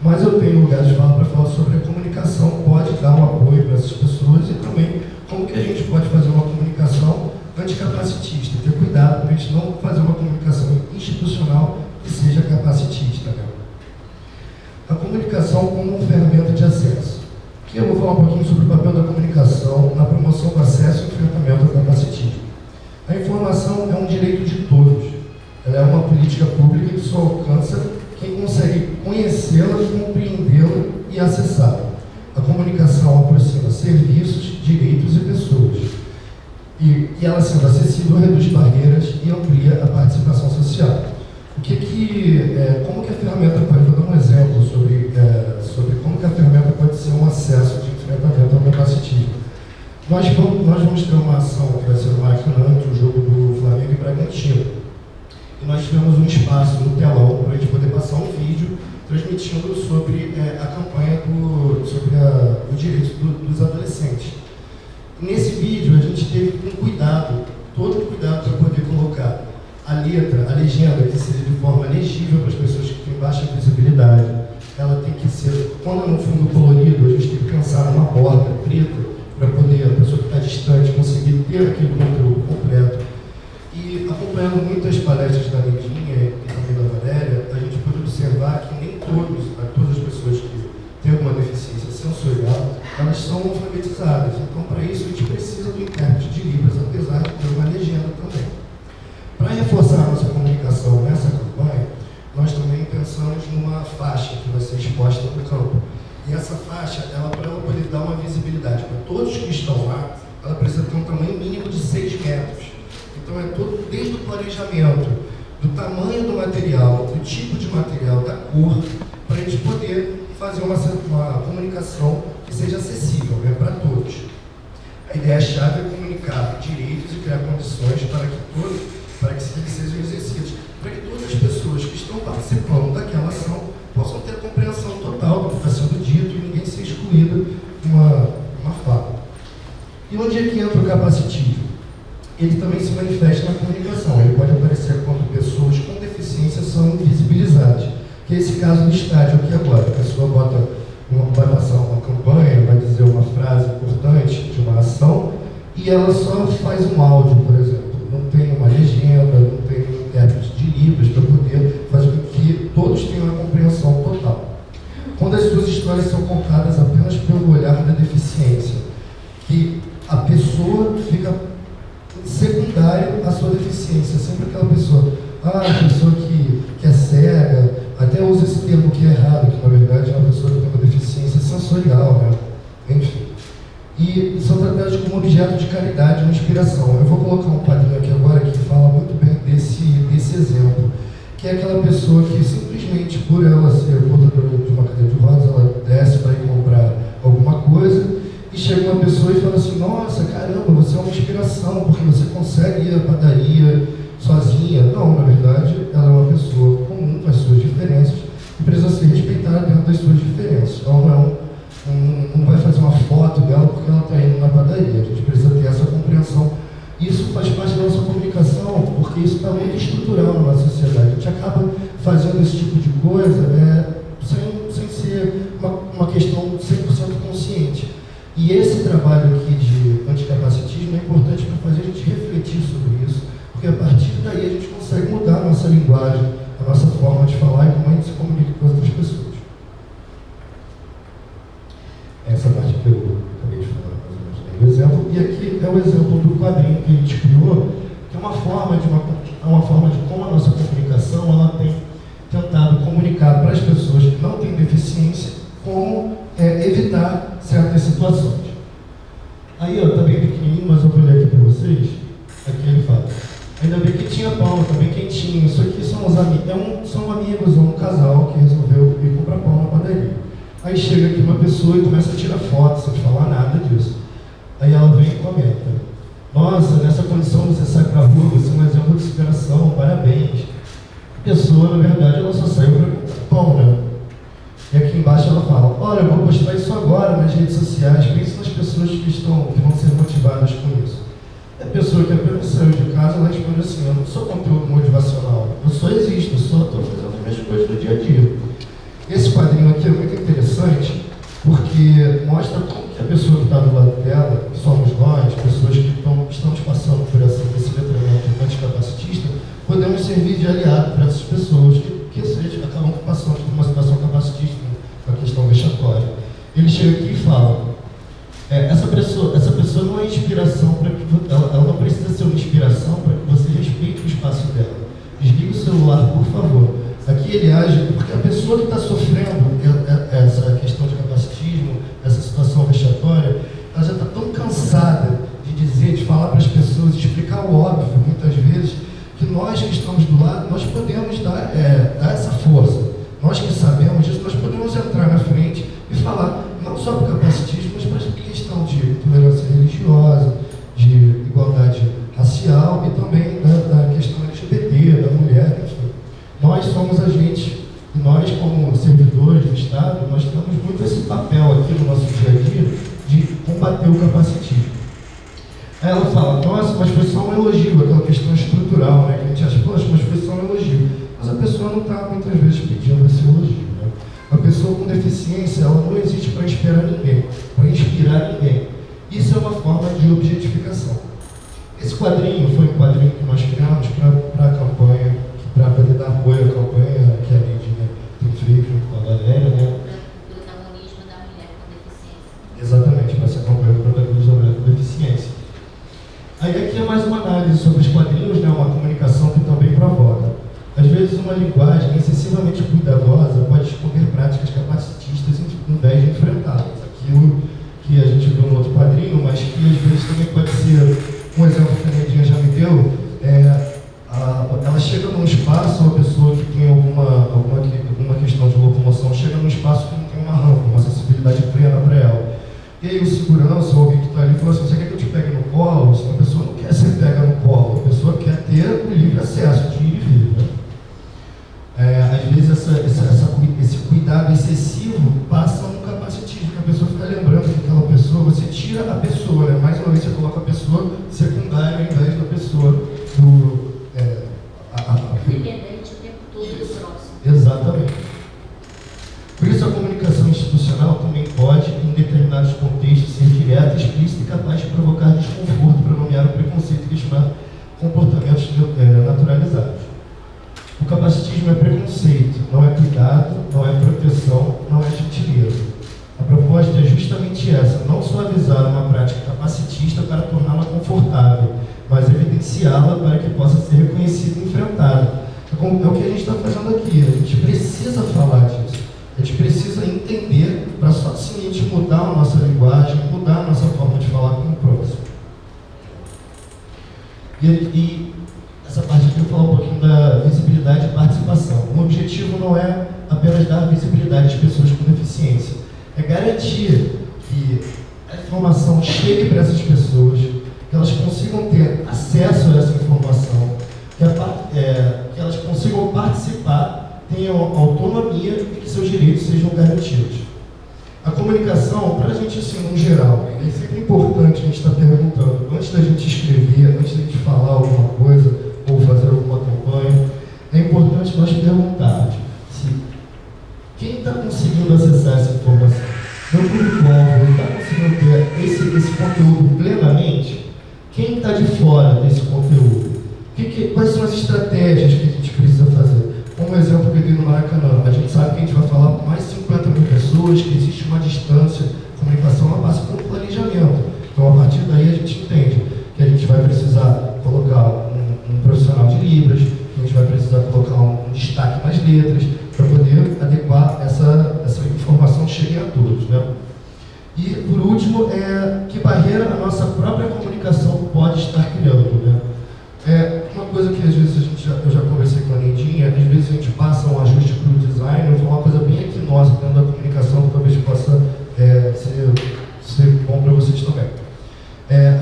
Mas eu tenho lugar de fala para falar sobre a comunicação, pode dar um apoio para essas pessoas e também como que a gente pode fazer uma comunicação anticapacitista, ter cuidado para a gente não fazer uma comunicação institucional que seja capacitista, né? A comunicação como ferramenta de acesso. Aqui eu vou falar um pouquinho sobre o papel da comunicação na promoção do acesso e enfrentamento ao capacitismo. A informação é um direito de todos. Ela é uma política pública que só alcança quem consegue conhecê-la, compreendê-la e acessá-la. A comunicação aproxima serviços, direitos e pessoas. E ela, sendo acessível, reduz barreiras e amplia a participação social. Como que a ferramenta pode, vou dar um exemplo sobre como que a ferramenta pode ser um acesso de enfrentamento ao capacitismo. Nós vamos ter uma ação que vai ser no Maracanã, o jogo do Flamengo e Bragantino. E nós tivemos um espaço no telão para a gente poder passar um vídeo transmitindo sobre a campanha sobre o direito dos adolescentes. Nesse vídeo a gente teve um cuidado, todo o cuidado para poder colocar a letra, a legenda, que seja de forma legível para as pessoas que têm baixa visibilidade. Ela tem que ser, quando é no fundo colorido, a gente tem que pensar numa borda preta para poder a pessoa que está distante conseguir ter aquele conteúdo completo. E acompanhando muitas palestras da Neidinha e também da Valéria, a gente pode observar que nem todas as pessoas que têm alguma deficiência sensorial, elas são alfabetizadas. Então, para isso, a gente precisa do intérprete de Libras, apesar de ter uma legenda também. Para reforçar a nossa comunicação nessa campanha, nós também pensamos numa faixa que vai ser exposta no campo. E essa faixa, para ela poder dar uma visibilidade para todos que estão lá, ela precisa ter um tamanho mínimo de 6 metros. Então é tudo desde o planejamento, do tamanho do material, do tipo de material, da cor, para a gente poder fazer uma comunicação que seja acessível, né, para todos. A ideia-chave é comunicar direitos e criar condições para que eles sejam exercidos, para que todas as pessoas que estão participando daquela ação possam ter a compreensão total do que está sendo dito e ninguém ser excluído de uma fala. E onde é que entra o capacitismo? Ele também se manifesta na comunicação. Ele pode aparecer quando pessoas com deficiência são invisibilizadas, que é esse caso do estádio aqui agora. A pessoa vai passar uma campanha, vai dizer uma frase importante de uma ação e ela só faz um áudio, por exemplo. Não tem uma legenda, não tem um intérprete de Libras para poder fazer com que todos tenham uma compreensão total. Quando as suas histórias são contadas apenas pelo olhar da deficiência, que a pessoa fica secundário à sua deficiência, sempre aquela pessoa, a pessoa que é cega, até usa esse termo que é errado, que na verdade é uma pessoa que tem uma deficiência sensorial, né? Enfim. E são tratados como objeto de caridade ou inspiração. Eu vou colocar um quadrinho aqui agora que fala muito bem desse exemplo, que é aquela pessoa que simplesmente por ela ser portadora de uma cadeira de rodas, ela desce para ir comprar alguma coisa e chega uma pessoa e fala assim, nossa, caramba, você é uma inspiração, porque você consegue ir à padaria sozinha. Não, na verdade, ela é uma pessoa comum com as suas diferenças e precisa ser respeitada dentro das suas diferenças. Ela não vai fazer uma foto dela porque ela está indo na padaria. A gente precisa ter essa compreensão. Isso faz parte da nossa comunicação, porque isso está muito estrutural na nossa sociedade. A gente acaba fazendo esse tipo de coisa sem ser uma questão 100% consciente. E esse trabalho aqui de anticapacitismo é importante para fazer a gente refletir sobre isso, porque a partir o exemplo, e aqui é o exemplo do quadrinho que a gente criou, que é uma forma de como a nossa comunicação ela tem tentado comunicar para as pessoas que não têm deficiência como evitar certas situações. Aí, ó, tá bem pequenininho, mas eu vou ler aqui para vocês. Aqui ele fala: ainda bem que tinha pão, tá bem quentinho. Isso aqui são os amigos, são amigos, um casal que resolveu ir comprar pão na padaria. Aí chega aqui uma pessoa e começa a tirar foto, sem falar nada disso. Aí ela vem e comenta: nossa, nessa condição você sai pra rua, você é um exemplo de superação, parabéns. A pessoa, na verdade, ela só saiu para comprar pão, né? E aqui embaixo ela fala: olha, eu vou postar isso agora nas redes sociais, pense nas pessoas que vão ser motivadas com isso. E a pessoa que apenas saiu de casa, ela responde assim: eu não sou conteúdo motivacional, eu só existo, eu só estou fazendo as minhas coisas do dia a dia. Esse quadrinho aqui é muito interessante, porque mostra como que a pessoa que está do lado dela, que somos nós, pessoas que estamos passando por esse letramento anticapacitista, podemos servir de aliado para essas pessoas que acabam passando por uma situação capacitista, uma questão vexatória. Ele chega aqui e fala: essa pessoa não é inspiração para que ela não precisa ser uma inspiração para que você respeite o espaço dela. Desligue o celular, por favor. Aqui ele age porque a pessoa que está sofrendo essa questão de capacitismo, essa situação vexatória, ela já está tão cansada de falar para as pessoas, de explicar o óbvio, muitas vezes, que nós que estamos do lado, nós podemos dar essa força. Nós que sabemos disso, nós podemos entrar na frente e falar não só para o capacitismo, mas para a questão de intolerância religiosa, de igualdade racial e também da questão LGBT, da mulher, enfim. Nós somos agentes, e nós como servidores do Estado, nós temos muito esse papel aqui no nosso dia a dia de combater o capacitismo. Aí ela fala: nossa, mas foi só um elogio, aquela questão estrutural, né? Que a gente acha, poxa, mas foi só um elogio. Mas a pessoa não está muitas vezes pedindo esse elogio, né? A pessoa com deficiência, ela não existe para inspirar ninguém. Isso é uma forma de objetificação. Esse quadrinho foi um quadrinho que nós criamos para a campanha, para poder dar apoio à campanha que a Neidinha tem feito junto com a Valéria, né? Do protagonismo da mulher com deficiência. Exatamente, para essa campanha do protagonismo da mulher com deficiência. Aí aqui é mais uma análise sobre os quadrinhos, né? Uma comunicação que também provoca. Às vezes uma linguagem excessivamente cuidadosa pode esconder práticas capacitistas em vez de enfrentá-las. Aquilo que a gente viu no outro quadrinho, mas que às vezes também pode ser um exemplo que a Neidinha já me deu, ela chega num espaço, uma pessoa que tem alguma questão de locomoção, chega num espaço que não tem uma rampa, uma acessibilidade plena para ela. E aí o segurança ou alguém que está ali fala assim: você quer que eu te pegue no colo? Se a pessoa não quer ser pega no colo, a pessoa quer ter o livre acesso de ir e vir, né? Às vezes esse cuidado excessivo passa um capacitismo, que a pessoa fica lembrando que aquela pessoa, você tira a pessoa, né? Mais uma vez você coloca a pessoa secundária ao invés da pessoa Independente o tempo todo do próximo. Exatamente. Por isso a comunicação institucional também pode, em determinados contextos, ser direta, explícita e capaz de provocar desconforto para nomear o preconceito e legitimar comportamentos naturalizados. O capacitismo é preconceito, não é cuidado, não é proteção, não é gentileza. A proposta é justamente essa: não suavizar uma prática capacitista para torná-la confortável, mas evidenciá-la para que possa ser reconhecida e enfrentada. É o que a gente está fazendo aqui. A gente precisa falar disso. A gente precisa entender para só assim a gente mudar a nossa linguagem, mudar a nossa forma de falar com o próximo. E essa parte aqui eu vou falar um pouquinho da visibilidade e participação. O objetivo não é apenas dar visibilidade às pessoas com deficiência, é garantir que a informação chegue para essas pessoas, que elas consigam ter acesso a essa informação, que elas consigam participar, tenham autonomia e que seus direitos sejam garantidos. A comunicação, para a gente, assim, no geral, é sempre importante a gente estar perguntando, antes da gente escrever, antes da gente falar alguma coisa ou fazer alguma campanha, é importante nós perguntarmos se quem está conseguindo acessar essa informação, meu público-alvo, está conseguindo ter esse conteúdo plenamente? Quem está de fora desse conteúdo? Quais são as estratégias que a gente precisa fazer? Como exemplo que eu dei no Maracanã, a gente sabe que a gente vai falar com mais de 50 mil pessoas, que existe uma distância, a comunicação ela passa por planejamento. Então, a partir destaque nas letras, para poder adequar essa informação chegue a todos, né? E, por último, que barreira a nossa própria comunicação pode estar criando, né? Uma coisa que às vezes eu já conversei com a Neidinha, às vezes a gente passa um ajuste para o design, uma coisa bem aqui nossa, dentro da comunicação, que talvez possa ser bom para vocês também.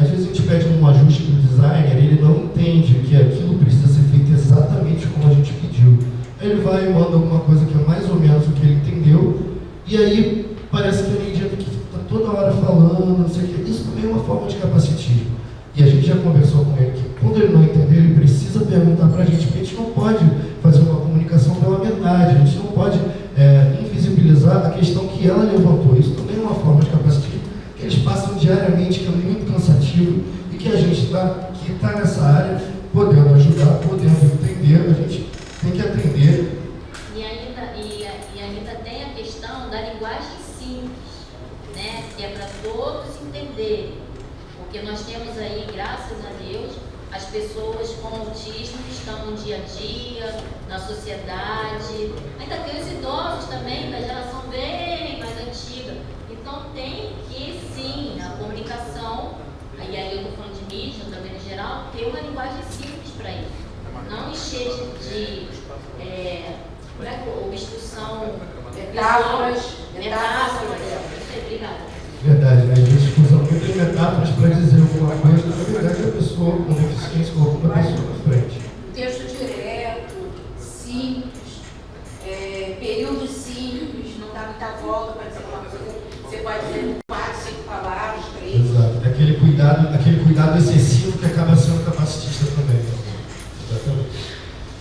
Às vezes a gente pede um ajuste para o designer, ele não entende que aquilo precisa ser feito exatamente como a gente pediu. Ele vai e manda alguma coisa que é mais ou menos o que ele entendeu, e aí parece que a Neidinha tem que estar toda hora falando, não sei o que. Isso também é uma forma de capacitismo. E a gente já conversou com ele que quando ele não entender, ele precisa perguntar para a gente, porque a gente não pode fazer uma comunicação pela metade, a gente não pode invisibilizar a questão que ela levantou. Isso também é uma forma de capacitismo que eles passam diariamente, que é muito cansativo, e que a gente que está nessa área, podendo ajudar, podendo entender, a gente tem que atender. E ainda tem a questão da linguagem simples, né? Que é para todos entenderem. Porque nós temos aí, graças a Deus, as pessoas com autismo que estão no dia a dia, na sociedade. Ainda tem os idosos também, da geração bem mais antiga. Então tem que, sim, a comunicação, e aí eu estou falando de mídia, também no geral, ter uma linguagem simples para isso. Não encher de obstrução, metáforas. Obrigada. Verdade, né? A gente usa muitas metáforas para dizer alguma coisa, na verdade a pessoa com deficiência colocou a pessoa na frente. Texto direto, simples, períodos simples, não dá muita volta para dizer uma coisa. Você pode dizer 4, 5 palavras, 3. Exato, aquele cuidado excessivo que acaba sendo capacitista também. Exatamente.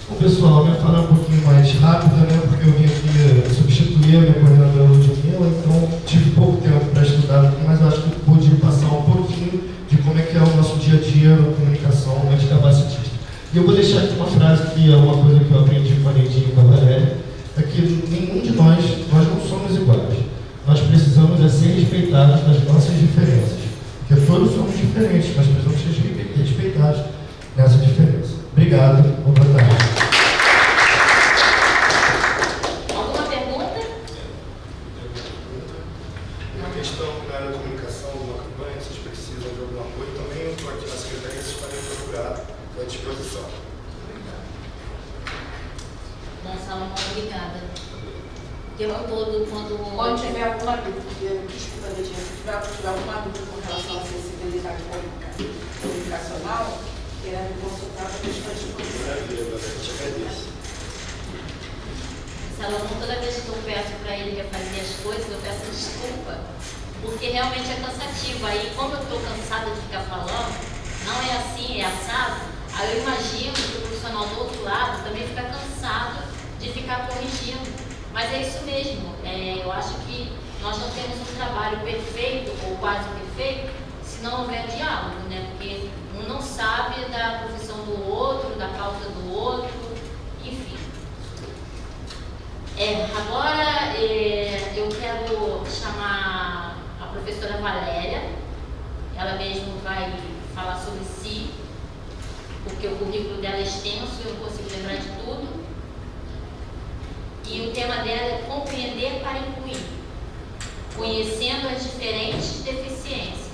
Bom, pessoal, eu vou falar um pouquinho mais rápido, né? Porque eu vim aqui substituir a minha coordenadora Ludmila, então tive pouco tempo para estudar, mas acho que pude passar um pouquinho de como é que é o nosso dia a dia na comunicação anticapacitista. E eu vou deixar aqui uma frase que é uma coisa que eu aprendi com a Neidinha e com a Valéria, é que nenhum de nós não somos iguais. Nós precisamos ser respeitados nas nossas diferenças. Porque todos somos diferentes, mas precisamos ser respeitados nessa diferença. Obrigado, boa tarde. Alguma pergunta? Uma questão na área da comunicação, uma campanha, vocês precisam de algum apoio, também eu estou aqui na secretaria, vocês podem procurar à disposição. Bom, Salomão, obrigada. O tempo todo, Quando tiver alguma dúvida, desculpa, Neidinha, se tiver alguma dúvida com relação à acessibilidade comunicacional, querendo consultar para questões de comunicação. Salomão, toda vez que eu peço para ele refazer as coisas, eu peço desculpa, porque realmente é cansativo. Aí, como eu estou cansada de ficar falando, não é assim, é assado, aí eu imagino que o profissional do outro lado também fica cansado de ficar corrigindo. Mas é isso mesmo, eu acho que nós não temos um trabalho perfeito ou quase perfeito se não houver diálogo, né? Porque um não sabe da profissão do outro, da causa do outro, enfim. Agora eu quero chamar a professora Valéria, ela mesma vai falar sobre si, porque o currículo dela é extenso e eu não consigo lembrar de tudo. E o tema dela é compreender para incluir, conhecendo as diferentes deficiências.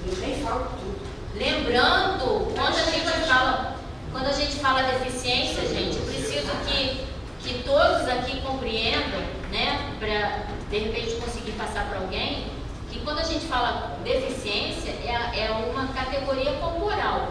Eu nem falo tudo. Lembrando, quando a gente fala deficiência, gente, eu preciso que todos aqui compreendam, né, para de repente conseguir passar para alguém, que quando a gente fala deficiência, é uma categoria corporal.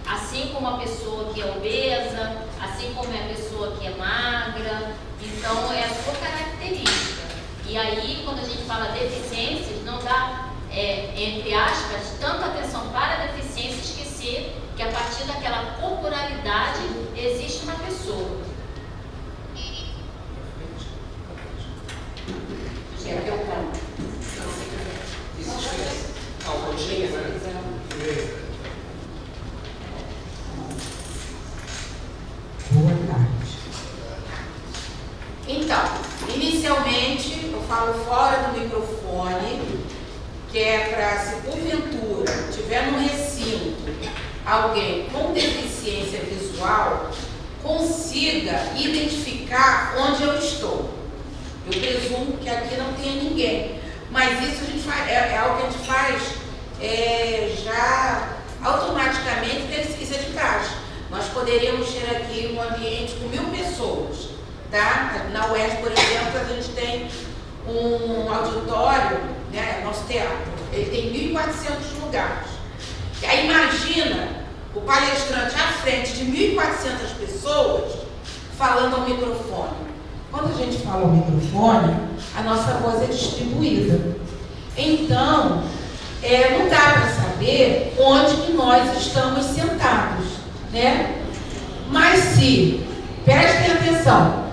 Assim como a pessoa que é obesa, assim como é a pessoa que é magra, então é a sua característica. E aí, quando a gente fala deficiências, não dá, entre aspas, tanta atenção para a deficiência, esquecer que a partir daquela corporalidade existe uma pessoa. Boa tarde. Então, inicialmente, eu falo fora do microfone, que é para, se porventura tiver no recinto alguém com deficiência visual, consiga identificar onde eu estou. Eu presumo que aqui não tenha ninguém, mas isso a gente faz, é algo que a gente faz já automaticamente, isso é de praxe. Nós poderíamos ter aqui um ambiente com 1000 pessoas, tá? Na UERJ, por exemplo, a gente tem um auditório, né, nosso teatro, ele tem 1.400 lugares. E aí imagina o palestrante à frente de 1.400 pessoas falando ao microfone. Quando a gente fala ao microfone, a nossa voz é distribuída. Então, não dá para saber onde que nós estamos sentados, né? Mas se, prestem atenção,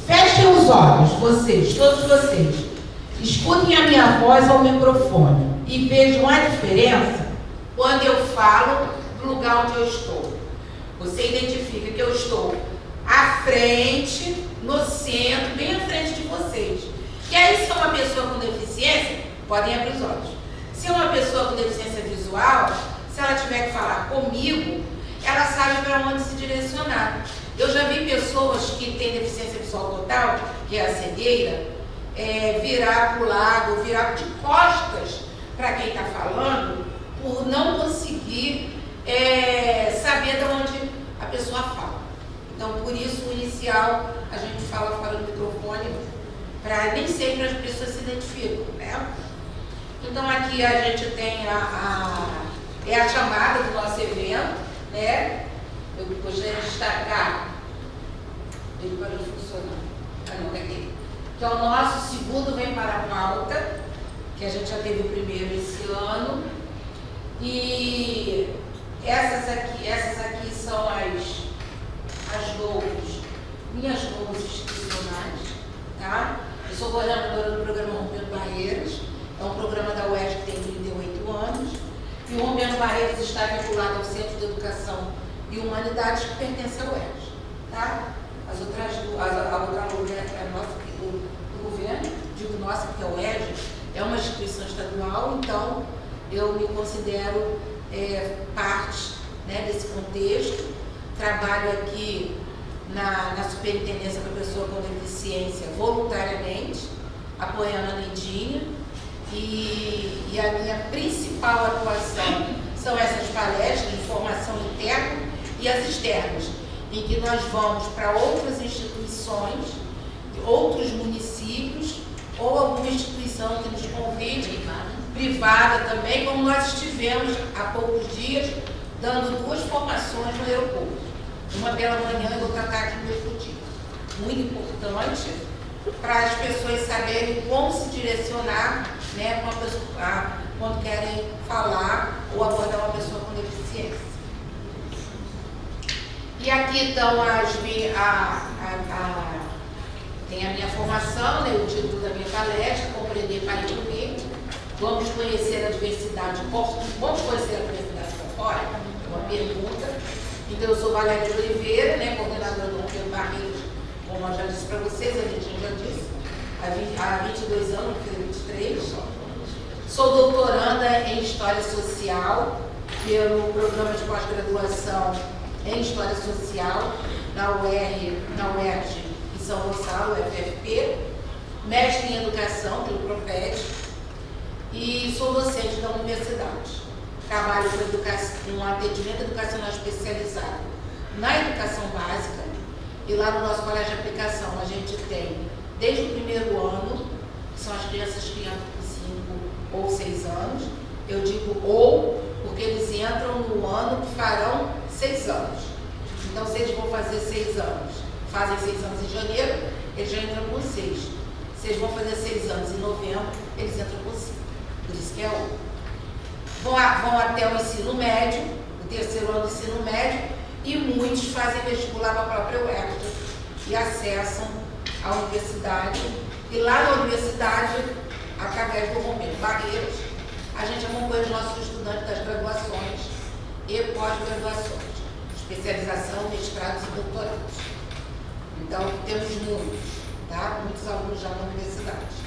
fechem os olhos, vocês, todos vocês, escutem a minha voz ao microfone e vejam a diferença quando eu falo do lugar onde eu estou. Você identifica que eu estou à frente, no centro, bem à frente de vocês. E aí, se é uma pessoa com deficiência, podem abrir os olhos. Se é uma pessoa com deficiência visual, se ela tiver que falar comigo, ela sabe para onde se direcionar. Eu já vi pessoas que têm deficiência visual total, que é a cegueira, virar para o lado, virar de costas para quem está falando, por não conseguir saber de onde a pessoa fala. Então, por isso, o inicial, a gente fala fora do microfone, para nem sempre as pessoas se identificam, né? Então, aqui a gente tem a chamada do nosso evento, né? Eu gostaria de destacar, ele parou de funcionar, que é o nosso segundo Vem para a Pauta, que a gente já teve o primeiro esse ano, e essas aqui são as logos, minhas logos institucionais, tá? Eu sou coordenadora do programa Rompendo Barreiras, é um programa da UERJ que tem 38 anos, e o Rompendo Barreiras está vinculado ao Centro de Educação e Humanidades que pertence ao UERJ, tá? A outra logo é nossa, do governo, digo nossa porque a UERJ é uma instituição estadual, então eu me considero parte, né, desse contexto. Trabalho aqui na Superintendência para Pessoa com Deficiência voluntariamente, apoiando a Neidinha, e a minha principal atuação são essas palestras de formação interna e as externas, em que nós vamos para outras instituições, outros municípios, ou alguma instituição que nos convide, privada também, como nós estivemos há poucos dias, dando 2 formações no aeroporto. Uma pela manhã e outra tarde no mesmo dia. Muito importante para as pessoas saberem como se direcionar, né, quando querem falar ou abordar uma pessoa com deficiência. E aqui estão tem a minha formação, né, o título da minha palestra, Compreender para Incluir. Vamos conhecer a diversidade corpórea? É uma pergunta. Então, eu sou Valéria de Oliveira, né, coordenadora do Rompendo Barreiras, como eu já disse para vocês, a gente já disse, há 22 anos, fiz 23. Sou doutoranda em História Social, pelo programa de pós-graduação em História Social, na UERJ em São Gonçalo, FFP, mestre em Educação, pelo Profet, e sou docente da universidade. Trabalho com atendimento educacional especializado na educação básica, e lá no nosso colégio de aplicação a gente tem, desde o primeiro ano, que são as crianças que entram com 5 ou 6 anos, eu digo ou, porque eles entram no ano que farão 6 anos. Então, se eles vão fazer 6 anos, fazem 6 anos em janeiro, eles já entram com 6. Se eles vão fazer 6 anos em novembro, eles entram com 5. Por isso que é ou. Vão até o ensino médio, o 3º ano do ensino médio, e muitos fazem vestibular para a própria UERJ e acessam a universidade. E lá na universidade, através do Rompendo Barreiras, a gente acompanha os nossos estudantes das graduações e pós-graduações, especialização, mestrados e doutorados. Então, temos muitos, tá? Muitos alunos já na universidade.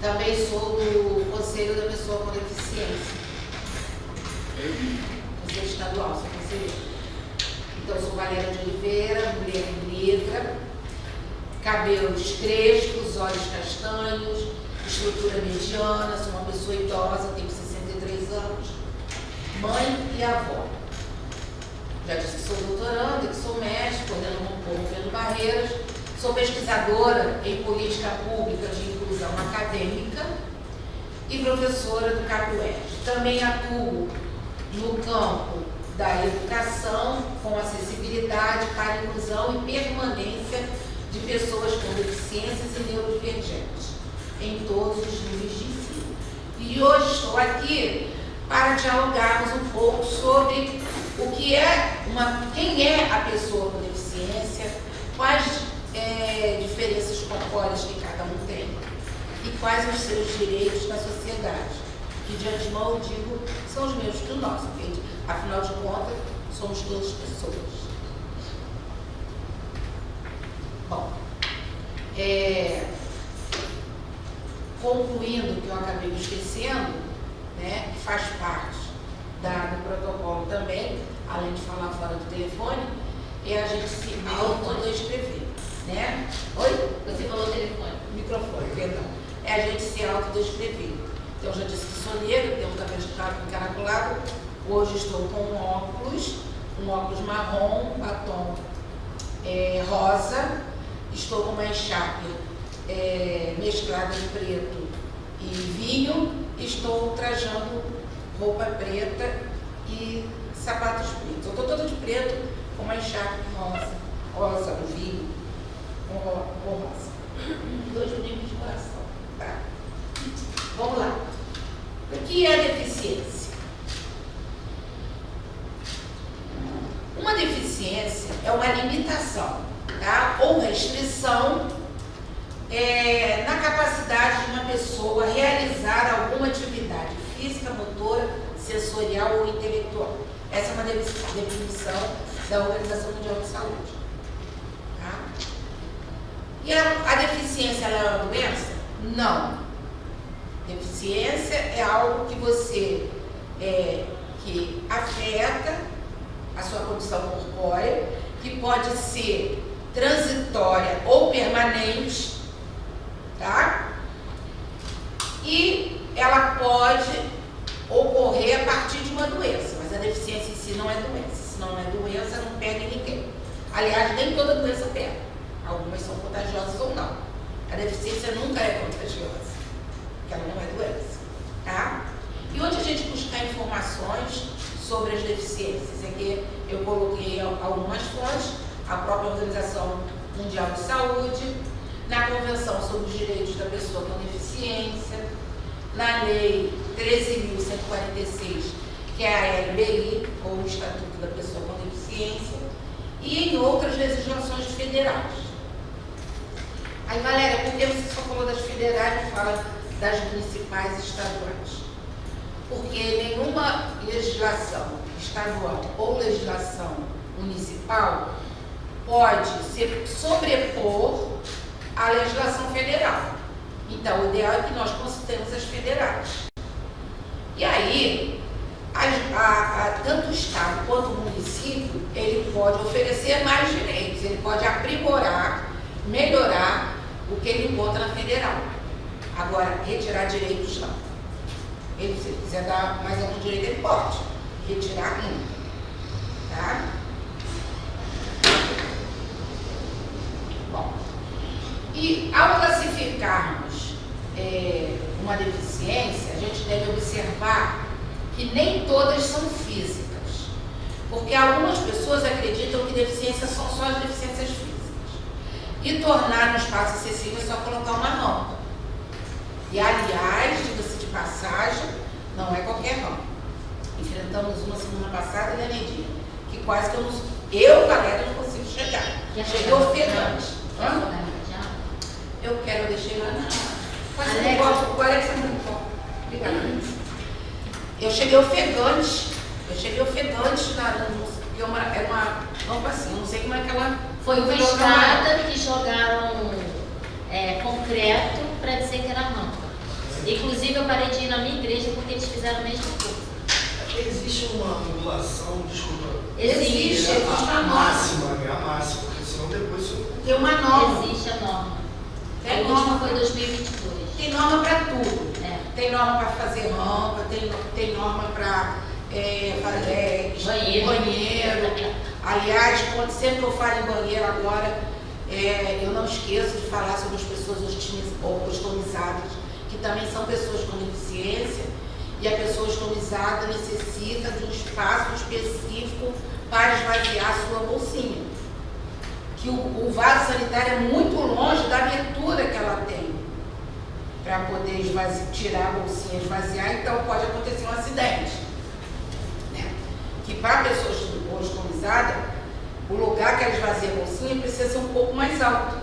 Também sou do Conselho da Pessoa com Deficiência. Conselho estadual, sou conselheira. Então, eu sou Valéria de Oliveira, mulher negra, cabelos crespos, olhos castanhos, estrutura mediana, sou uma pessoa idosa, tenho 63 anos, mãe e avó. Já disse que sou doutoranda, que sou mestre, rompendo barreiras, sou pesquisadora em política pública de inclusão acadêmica e professora do CAPUERJ. Também atuo no campo da educação com acessibilidade para a inclusão e permanência de pessoas com deficiências e neurodivergentes em todos os níveis de ensino. E hoje estou aqui para dialogarmos um pouco sobre o que quem é a pessoa com deficiência, quais diferenças corpóreas que cada um tem e quais os seus direitos na sociedade, que de antemão eu digo são os mesmos que o nosso, entende? Afinal de contas, somos todas pessoas. Bom, concluindo o que eu acabei esquecendo, né, que faz parte do protocolo também, além de falar fora do telefone, é a gente se autodescrever, né? Oi? Você falou telefone. Microfone, perdão. É a gente se autodescrever. Então, eu já disse que sou negra, tenho um cabelo encaracolado. Hoje estou com um óculos marrom, batom rosa. Estou com uma echarpe mesclada de preto e vinho. Estou trajando roupa preta e sapatos pretos. Eu estou toda de preto com uma echarpe rosa, o vinho com rosa. 2 brilhos de coração. Tá? Vamos lá. O que é deficiência? Uma deficiência é uma limitação, tá? Ou restrição na capacidade de uma pessoa realizar alguma atividade física, motora, sensorial ou intelectual. Essa é uma definição da Organização Mundial de Saúde. Tá? E a deficiência ela é uma doença? Não. Deficiência é algo que você que afeta a sua condição corpórea, que pode ser transitória ou permanente, tá? E ela pode ocorrer a partir de uma doença, mas a deficiência em si não é doença. Se não é doença, não pega em ninguém. Aliás, nem toda doença pega. Algumas são contagiosas ou não. A deficiência nunca é contagiosa, porque ela não é doença, tá? E onde a gente buscar informações sobre as deficiências? É que eu coloquei algumas fontes, a própria Organização Mundial de Saúde, na Convenção sobre os Direitos da Pessoa com Deficiência, na Lei 13.146, que é a LBI, ou o Estatuto da Pessoa com Deficiência, e em outras legislações federais. Aí, Valéria, por que você só falou das federais e fala das municipais e estaduais? Porque nenhuma legislação estadual ou legislação municipal pode se sobrepor à legislação federal. Então, o ideal é que nós consultemos as federais. E aí, tanto o Estado quanto o município, ele pode oferecer mais direitos, ele pode aprimorar, melhorar o que ele encontra na federal. Agora, retirar direitos não. Ele, se ele quiser dar mais algum direito, ele pode. Retirar nunca. Tá? Bom, e ao classificarmos uma deficiência, a gente deve observar que nem todas são físicas. Porque algumas pessoas acreditam que deficiências são só as deficiências físicas. E tornar um espaço acessível é só colocar uma rampa. E, aliás, diga-se de passagem, não é qualquer rampa. Enfrentamos uma semana passada, né, Neidinha? Que quase que Valéria, não consigo chegar. Cheguei ofegante. Eu quero deixar lá na... O Alex é muito bom. Obrigada. Eu cheguei ofegante. Porque era uma rampa assim, não sei como é que ela... Foi uma escada que jogaram concreto para dizer que era rampa. Inclusive, eu parei de ir na minha igreja porque eles fizeram a mesma coisa. Existe uma modulação, desculpa, Existe a uma norma. máxima, né? A máxima, porque senão depois isso... Tem uma norma. Existe a norma. Tem A última norma. foi 2022. Tem norma para tudo. É. Tem norma para fazer rampa, tem norma para fazer banheiro. Aliás, sempre que eu falo em banheiro agora, eu não esqueço de falar sobre as pessoas ostomizadas, que também são pessoas com deficiência, e a pessoa ostomizada necessita de um espaço específico para esvaziar a sua bolsinha. Que o vaso sanitário é muito longe da abertura que ela tem para poder tirar a bolsinha e esvaziar, então pode acontecer um acidente. Né? Que para a pessoa ostomizada, o lugar que ela esvazia a bolsinha precisa ser um pouco mais alto.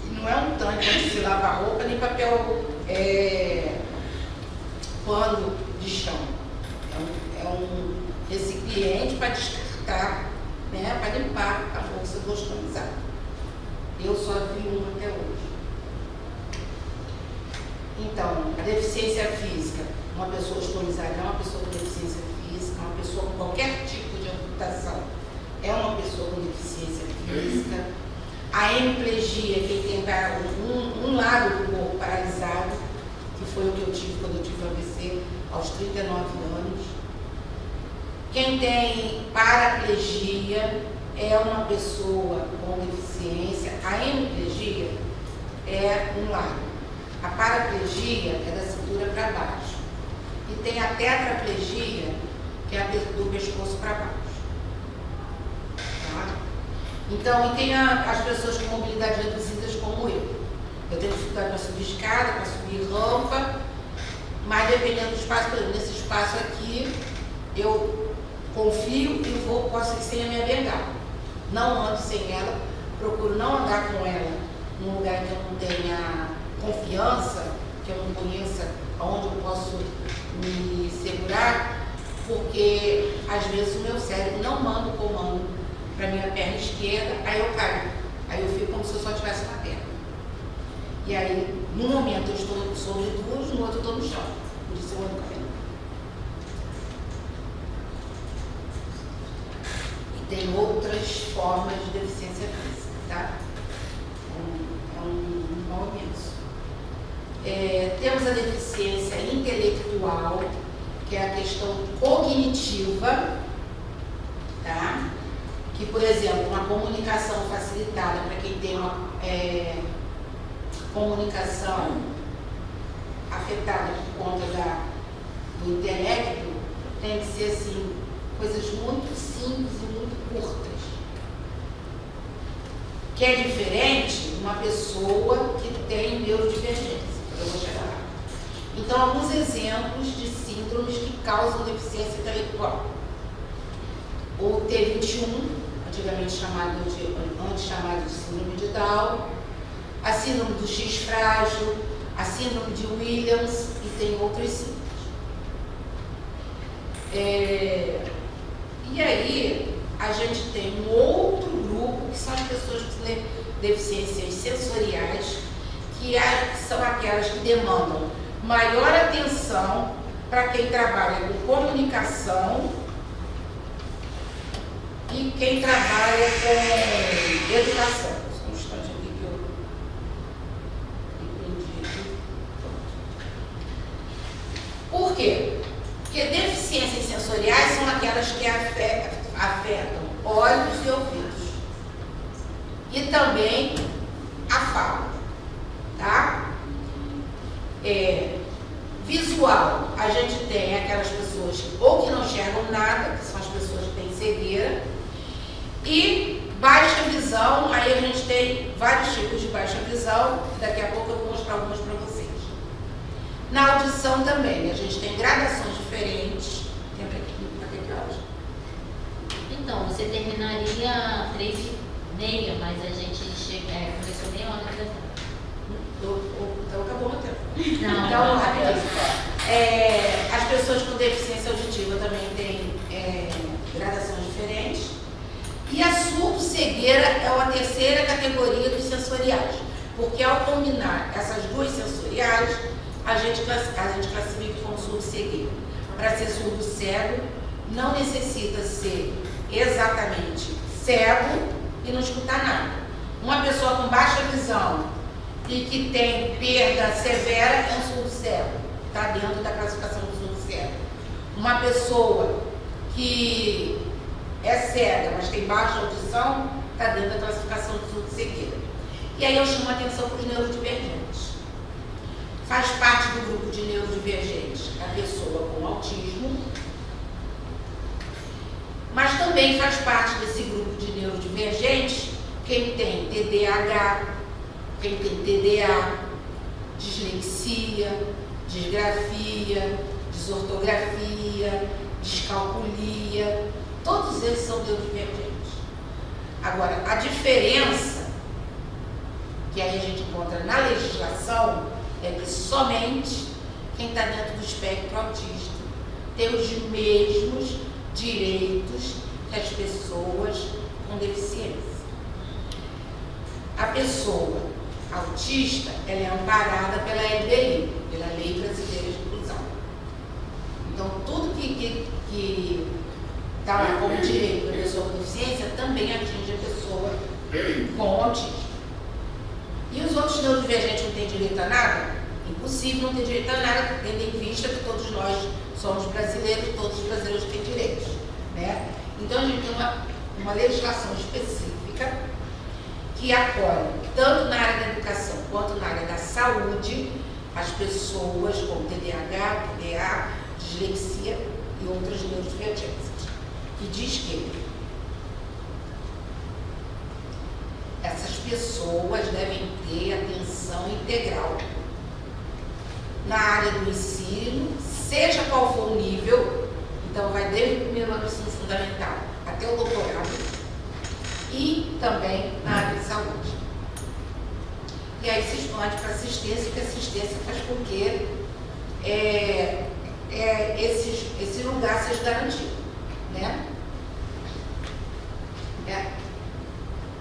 E não é um tanque onde se lava a roupa, nem papel pano de chão. É um recipiente para descartar, né, para limpar a bolsa do ostomizado. Eu só vi um até hoje. Então, a deficiência física, uma pessoa ostomizada é uma pessoa com deficiência física, uma pessoa com qualquer tipo de amputação é uma pessoa com deficiência física. A hemiplegia, quem tem um lado do corpo paralisado, que foi o que eu tive quando eu tive AVC aos 39 anos. Quem tem paraplegia é uma pessoa com deficiência. A hemiplegia é um lado. A paraplegia é da cintura para baixo. E tem a tetraplegia, que é do pescoço para baixo. Tá? Então, e tem as pessoas com mobilidade reduzidas como eu. Eu tenho dificuldade para subir escada, para subir rampa, mas dependendo do espaço, por exemplo, nesse espaço aqui, eu confio e posso ir sem a minha bengala. Não ando sem ela, procuro não andar com ela num lugar que eu não tenha confiança, que eu não conheça aonde eu posso me segurar, porque às vezes o meu cérebro não manda o comando para minha perna esquerda, aí eu caio. Aí eu fico como se eu só tivesse uma perna. E aí, num momento eu estou sobre duas, no outro eu estou no chão. Por isso eu ando com ela. E tem outras formas de deficiência física, tá? É um mal imenso. Temos a deficiência intelectual, que é a questão cognitiva, tá? Que, por exemplo, uma comunicação facilitada para quem tem uma comunicação afetada por conta do intelecto, tem que ser assim, coisas muito simples e muito curtas. Que é diferente de uma pessoa que tem neurodivergência. Eu vou chegar lá. Então, alguns exemplos de síndromes que causam deficiência intelectual. O T21, antes chamado de síndrome de Down, a síndrome do X frágil, a síndrome de Williams e tem outros síndromes. E aí, a gente tem um outro grupo, que são as pessoas com deficiências sensoriais, que são aquelas que demandam maior atenção para quem trabalha com comunicação e quem trabalha com educação. Só um instante aqui que eu entendi aqui. Por quê? Porque deficiências sensoriais são aquelas que afetam olhos e ouvidos. E também a fala, tá? Visual, a gente tem aquelas pessoas ou que não enxergam nada, que são as pessoas que têm cegueira, e baixa visão, aí a gente tem vários tipos de baixa visão, daqui a pouco eu vou mostrar algumas para vocês. Na audição também, a gente tem gradações diferentes. Tem até que horas? Então, você terminaria 3h30, mas a gente começou meia hora atrasada. Então acabou o tempo. Não, Então, não, rapidinho. As pessoas com deficiência auditiva também têm gradações diferentes. E a surdo-cegueira é a terceira categoria dos sensoriais, porque ao combinar essas duas sensoriais, a gente classifica como surdo-cegueira. para ser surdo cego, não necessita ser exatamente cego e não escutar nada. Uma pessoa com baixa visão e que tem perda severa é um surdo cego, está dentro da classificação do surdo cego. Uma pessoa que é cega, mas tem baixa audição, está dentro da classificação do surdo cegueira. E aí eu chamo a atenção para os neurodivergentes. Faz parte do grupo de neurodivergentes a pessoa com autismo, mas também faz parte desse grupo de neurodivergentes quem tem TDAH, quem tem TDA, dislexia, disgrafia, desortografia, descalculia, todos esses são neurodivergentes. Agora, a diferença que aí a gente encontra na legislação é que somente quem está dentro do espectro autista tem os mesmos direitos que as pessoas com deficiência. A pessoa autista, ela é amparada pela LBI, pela Lei Brasileira de Inclusão. Então, tudo que está lá como direito da pessoa com deficiência também atinge a pessoa com autismo. E os outros neurodivergentes não têm direito a nada? Impossível não ter direito a nada, tendo em vista que todos nós somos brasileiros, todos os brasileiros têm direitos, né? Então, a gente tem uma legislação específica que acolhe, tanto na área da educação quanto na área da saúde, as pessoas com TDAH, TDA, dislexia e outras neurodivergências, que diz que essas pessoas devem ter atenção integral na área do ensino, seja qual for o nível, então vai desde o primeiro ano do ensino fundamental até o doutorado, e também na área de saúde. E aí se expande para assistência, que a assistência faz com que esse lugar seja garantido, né?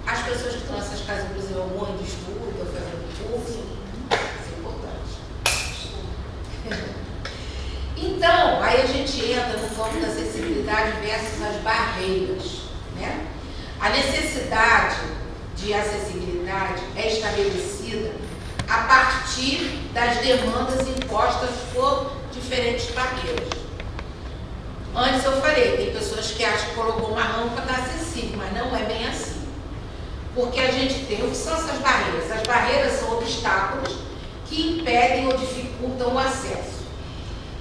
As pessoas que estão nessas casas, por exemplo, algum ano de estudo, ou fazendo curso, isso é importante. Então, aí a gente entra no campo da acessibilidade versus as barreiras, né? A necessidade de acessibilidade é estabelecida a partir das demandas impostas por diferentes barreiras. Antes eu falei, tem pessoas que acham que colocou uma rampa está acessível, mas não é bem assim. Porque a gente tem, o que são essas barreiras? As barreiras são obstáculos que impedem ou dificultam o acesso,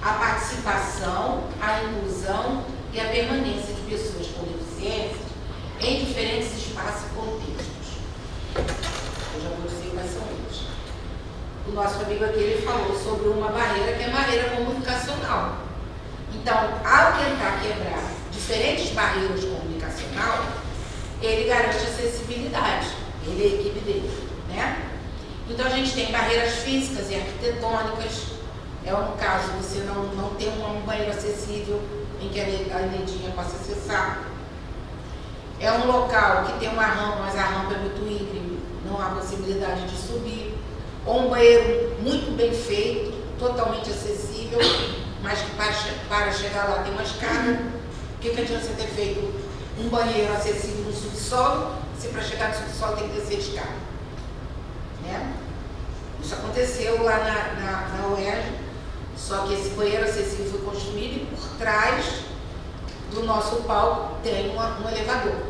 a participação, a inclusão e a permanência de pessoas com deficiência em diferentes espaços e contextos. Eu já vou dizer quais são eles. O nosso amigo aqui, ele falou sobre uma barreira que é a barreira comunicacional. Então, ao tentar quebrar diferentes barreiras comunicacionais, ele garante acessibilidade, ele e a equipe dele, né? Então, a gente tem barreiras físicas e arquitetônicas. É um caso de você não ter um banheiro acessível em que a Nedinha possa acessar. É um local que tem uma rampa, mas a rampa é muito íngreme, não há possibilidade de subir. Ou um banheiro muito bem feito, totalmente acessível, mas que para chegar lá tem uma escada. O que adianta você ter feito um banheiro acessível no subsolo, se para chegar no subsolo tem que descer de escada? Né? Isso aconteceu lá na UERJ, só que esse banheiro acessível foi construído e por trás do nosso palco tem um elevador.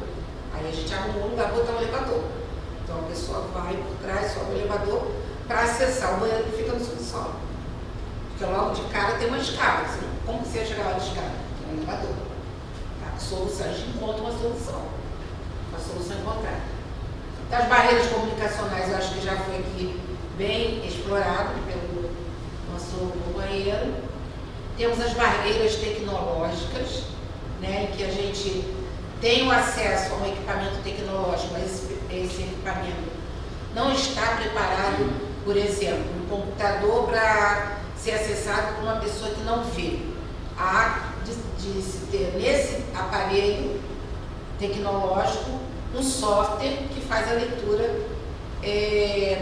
Aí a gente arrumou um lugar para botar um elevador. Então a pessoa vai por trás, sobe o elevador para acessar o banheiro que fica no subsolo. Porque logo de cara tem uma escada. Como você ia chegar lá de escada? Tem um elevador. A solução, a gente encontra uma solução. Uma solução encontrada. Das barreiras comunicacionais, eu acho que já foi aqui bem explorado pelo nosso companheiro. Temos as barreiras tecnológicas, né, em que a gente tem o acesso a um equipamento tecnológico, mas esse equipamento não está preparado, por exemplo, um computador para ser acessado por uma pessoa que não vê. Há de se ter nesse aparelho tecnológico um software que faz a leitura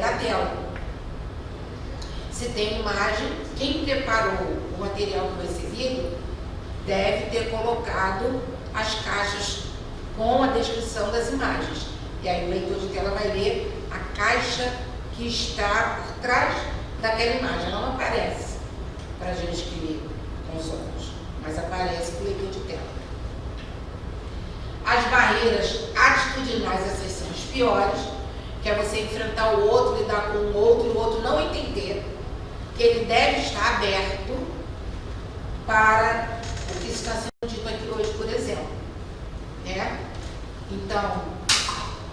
da tela. Se tem imagem, quem preparou o material que foi exibido deve ter colocado as caixas com a descrição das imagens. E aí o leitor de tela vai ler a caixa que está por trás daquela imagem. Não aparece para a gente que lê com os olhos, mas aparece para o leitor de tela. As barreiras atitudinais, essas são as piores, que é você enfrentar o outro, lidar com o outro, e o outro não entender que ele deve estar aberto para o que está sendo dito aqui hoje, por exemplo. Né? Então,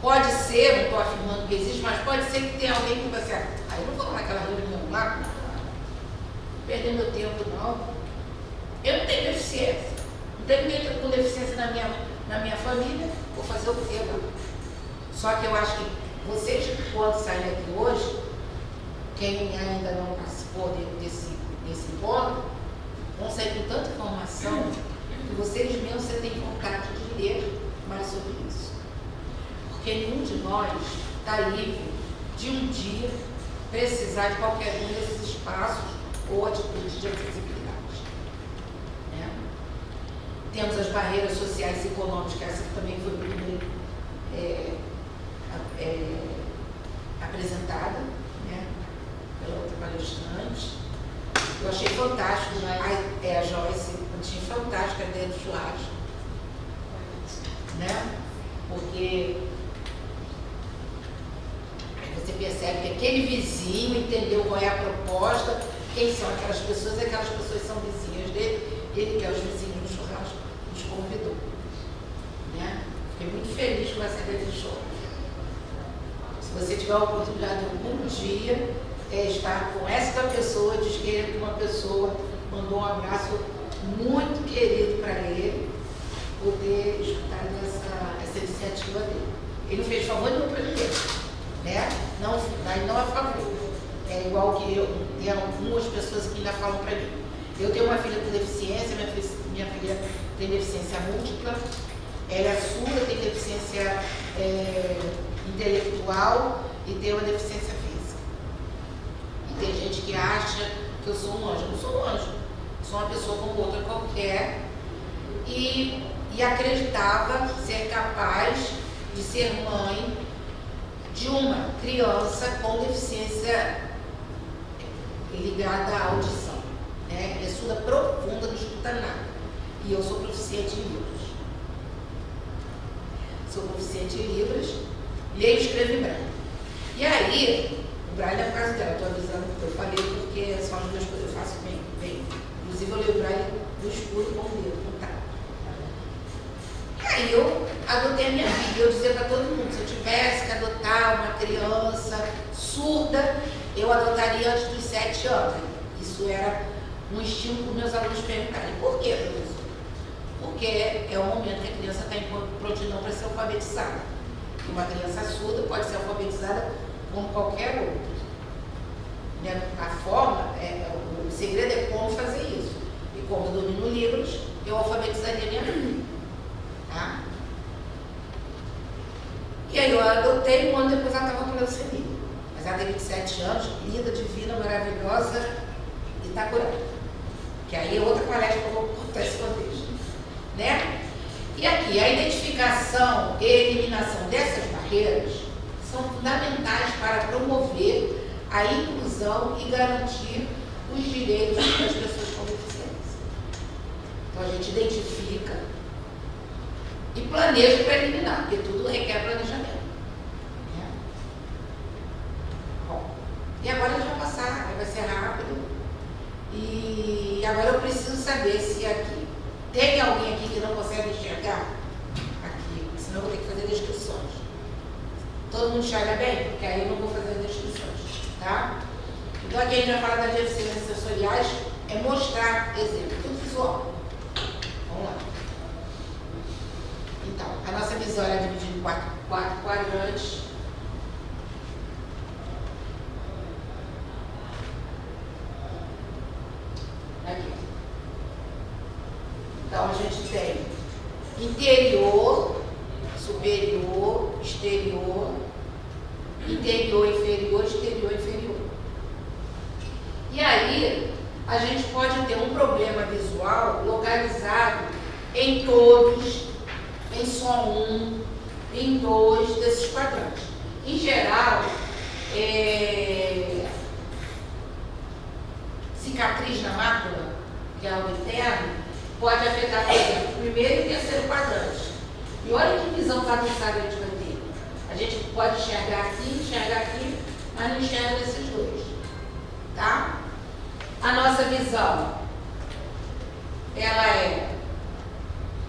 pode ser, não estou afirmando que existe, mas pode ser que tenha alguém que vai ser, eu não vou naquela reunião lá, perder meu tempo não. Eu não tenho deficiência, não tenho ninguém com deficiência na minha família, vou fazer o que eu. Só que eu acho que vocês, quando saírem aqui hoje, quem ainda não participou desse encontro, vão sair com tanta informação que vocês mesmos você tem vontade de ler mais sobre isso. Porque nenhum de nós está livre de um dia precisar de qualquer um desses espaços ou atitudes de acessibilidade. Né? Temos as barreiras sociais e econômicas, que essa também foi primeiro apresentada, né, pela outra palestrante. Eu achei fantástico, a Joyce, eu achei fantástico a ideia do churrasco, né? Porque você percebe que aquele vizinho entendeu qual é a proposta, quem são aquelas pessoas são vizinhas dele, ele que é os vizinhos do churrasco, nos convidou. Né? Fiquei muito feliz com essa ideia de show. Se você tiver a oportunidade de algum dia estar com essa pessoa, diz que uma pessoa mandou um abraço muito querido para ele, poder escutar essa iniciativa dele. Ele não fez favor nenhum para ninguém, né? Não é favor. É igual que tem algumas pessoas que ainda falam para mim. Eu tenho uma filha com deficiência, minha filha tem deficiência múltipla, ela é surda, tem deficiência intelectual e tem uma deficiência física. E tem gente que acha que eu sou um anjo. Eu não sou um anjo, sou uma pessoa como outra qualquer e acreditava ser capaz de ser mãe de uma criança com deficiência ligada à audição. Né? É surda profunda, não escuta nada. E eu sou proficiente em Libras. Sou proficiente em Libras, leio e escrevo em braille. E aí, o braille é por causa dela, estou avisando que eu falei porque são as duas coisas que eu faço bem. Inclusive eu leio o braille no escuro com o dedo, com o taco. E aí eu adotei a minha vida. Eu dizia para todo mundo, se eu tivesse que adotar uma criança surda, eu adotaria antes dos 7 anos. Isso era um estímulo para os meus alunos perguntarem. Por quê, professor? Porque é o momento que a criança está em prontidão para ser alfabetizada. E uma criança surda pode ser alfabetizada como qualquer outra. Né? A forma, o segredo é como fazer isso. E como eu domino livros, eu alfabetizaria minha filha. Tá? E aí eu adotei, um ano depois ela estava com leucemia. Mas ela tem 27 anos, linda, divina, maravilhosa e está curada. Que aí é outra palestra que eu vou contar esse contexto. Né? E aqui, a identificação e eliminação dessas barreiras são fundamentais para promover a inclusão e garantir os direitos das pessoas com deficiência. Então a gente identifica e planeja para eliminar, porque tudo requer planejamento. Né? Bom, e agora a gente vai passar, vai ser rápido. E agora eu preciso saber se aqui tem alguém aqui que não consegue enxergar? Aqui, senão eu vou ter que fazer descrições. Todo mundo enxerga bem? Porque aí eu não vou fazer descrições, tá? Então aqui a gente vai falar das deficiências sensoriais, é mostrar exemplo, tudo visual. Vamos lá. Então, a nossa visão é dividida em quatro quadrantes. Aqui. Então, a gente tem interior, superior, exterior, interior inferior, exterior inferior. E aí, a gente pode ter um problema visual localizado em todos, em só um, em 2 desses quadrantes. Em geral, cicatriz na mácula, que é algo interno, pode afetar, por exemplo, o primeiro e o terceiro quadrante. E olha que visão bagunçada a gente vai ter. A gente pode enxergar aqui, mas não enxerga esses dois. Tá? A nossa visão, ela é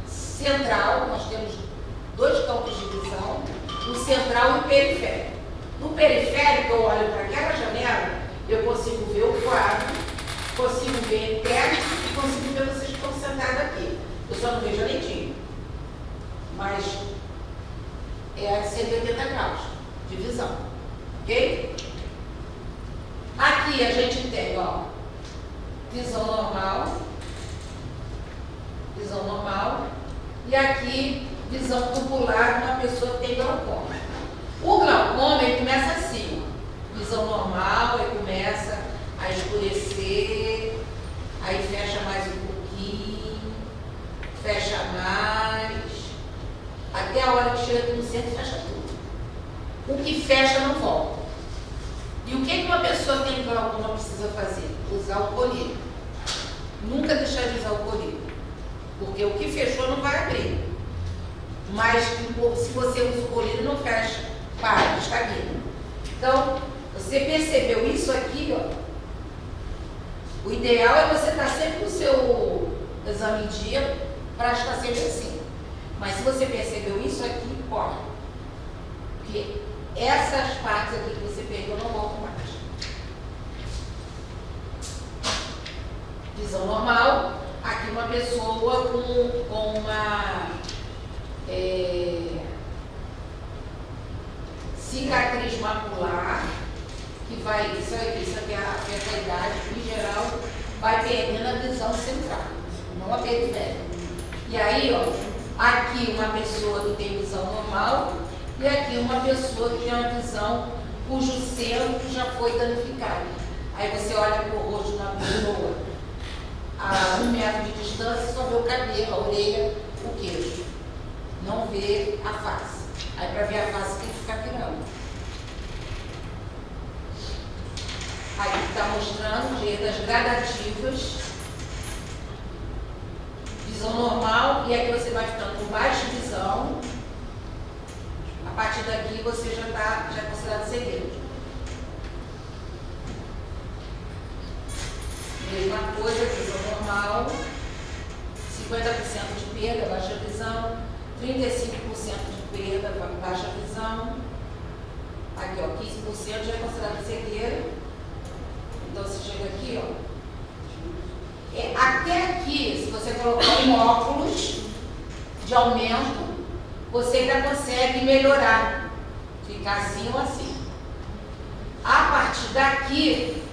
central, nós temos 2 campos de visão, o central e o periférico. No periférico, eu olho para aquela janela, eu consigo ver o quadro, consigo ver perto e consigo ver vocês que estão sentados aqui. Eu só não vejo a leitinha. Mas é 180 graus de visão. Ok? Aqui a gente tem, ó, visão normal. E aqui, visão tubular de uma pessoa que tem glaucoma. O glaucoma, ele começa assim, ó, visão normal, ele começa a escurecer, aí fecha mais um pouquinho, fecha mais, até a hora que chega aqui no centro, fecha tudo. O que fecha não volta. E o que uma pessoa que tem glaucoma precisa fazer? Usar o colírio. Nunca deixar de usar o colírio. Porque o que fechou não vai abrir. Mas se você usa o colírio, não fecha, para, estagna. Então, você percebeu isso aqui, ó. O ideal é você estar sempre no seu exame em dia para estar sempre assim. Mas se você percebeu isso aqui, corre. Porque essas partes aqui que você perdeu não voltam mais. Visão normal. Aqui uma pessoa com uma cicatriz macular, que vai, isso aqui afeta a idade, em geral, vai perdendo a visão central, não a periférica. E aí, ó, aqui uma pessoa que tem visão normal e aqui uma pessoa que tem uma visão cujo centro já foi danificado. Aí você olha para o rosto de uma pessoa a 1 metro de distância, só vê o cabelo, a orelha, o queixo. Não vê a face. Aí para ver a face tem que ficar virando. Aí está mostrando dietas gradativas, visão normal, e aqui você vai ficando com baixa visão. A partir daqui você já é considerado cegueiro. Mesma coisa, visão normal, 50% de perda, baixa visão, 35% de perda, baixa visão. Aqui, ó, 15% já é considerado cegueira. Então, você chega aqui, ó. Até aqui, se você colocar um óculos de aumento, você ainda consegue melhorar, ficar assim ou assim. A partir daqui,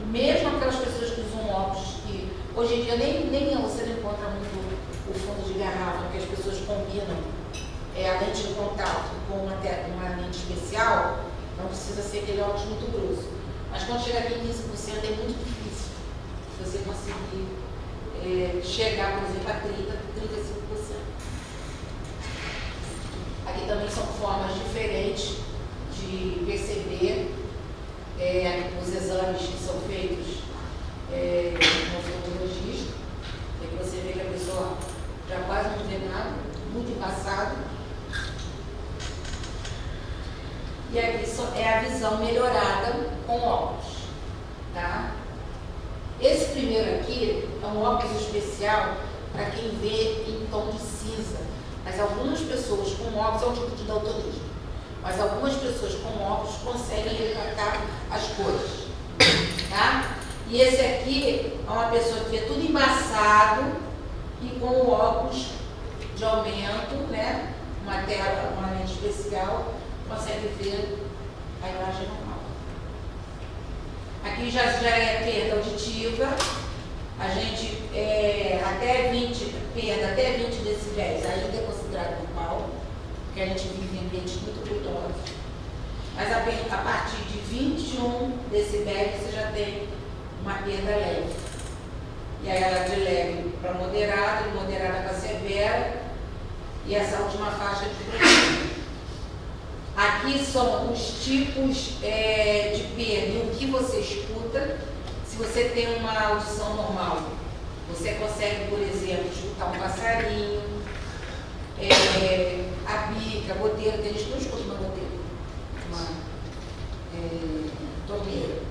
mesmo aquelas pessoas que usam óculos, que hoje em dia nem você não encontra muito o fundo de garrafa, porque as pessoas combinam a lente de contato com uma lente especial, não precisa ser aquele óculos muito grosso. Mas quando chega aqui em 15% é muito difícil você conseguir chegar, por exemplo, a 35%. Aqui também são formas diferentes de perceber os exames que são feitos no oftalmologista, que você vê que a pessoa já quase não vê nada, muito embaçado. E aqui é a visão melhorada com óculos, tá? Esse primeiro aqui é um óculos especial para quem vê em tom de cinza, mas algumas pessoas com óculos, é um tipo de daltonismo, mas algumas pessoas com óculos conseguem retratar as cores, tá? E esse aqui é uma pessoa que vê tudo embaçado e com o óculos de aumento, né? Uma tela, uma lente especial, consegue ver a imagem normal. Aqui já é perda auditiva, a gente até 20 decibéis ainda é considerado normal, porque a gente vive em ambientes muito ruidosos. Mas a partir de 21 decibéis você já tem uma perda leve. E aí ela de leve para moderada, de moderada para severa, e essa última faixa de profunda. Aqui são os tipos de perda e o que você escuta. Se você tem uma audição normal, você consegue, por exemplo, escutar um passarinho, a bica, a goteira. Tem gente que não escuta uma goteira, uma torneira.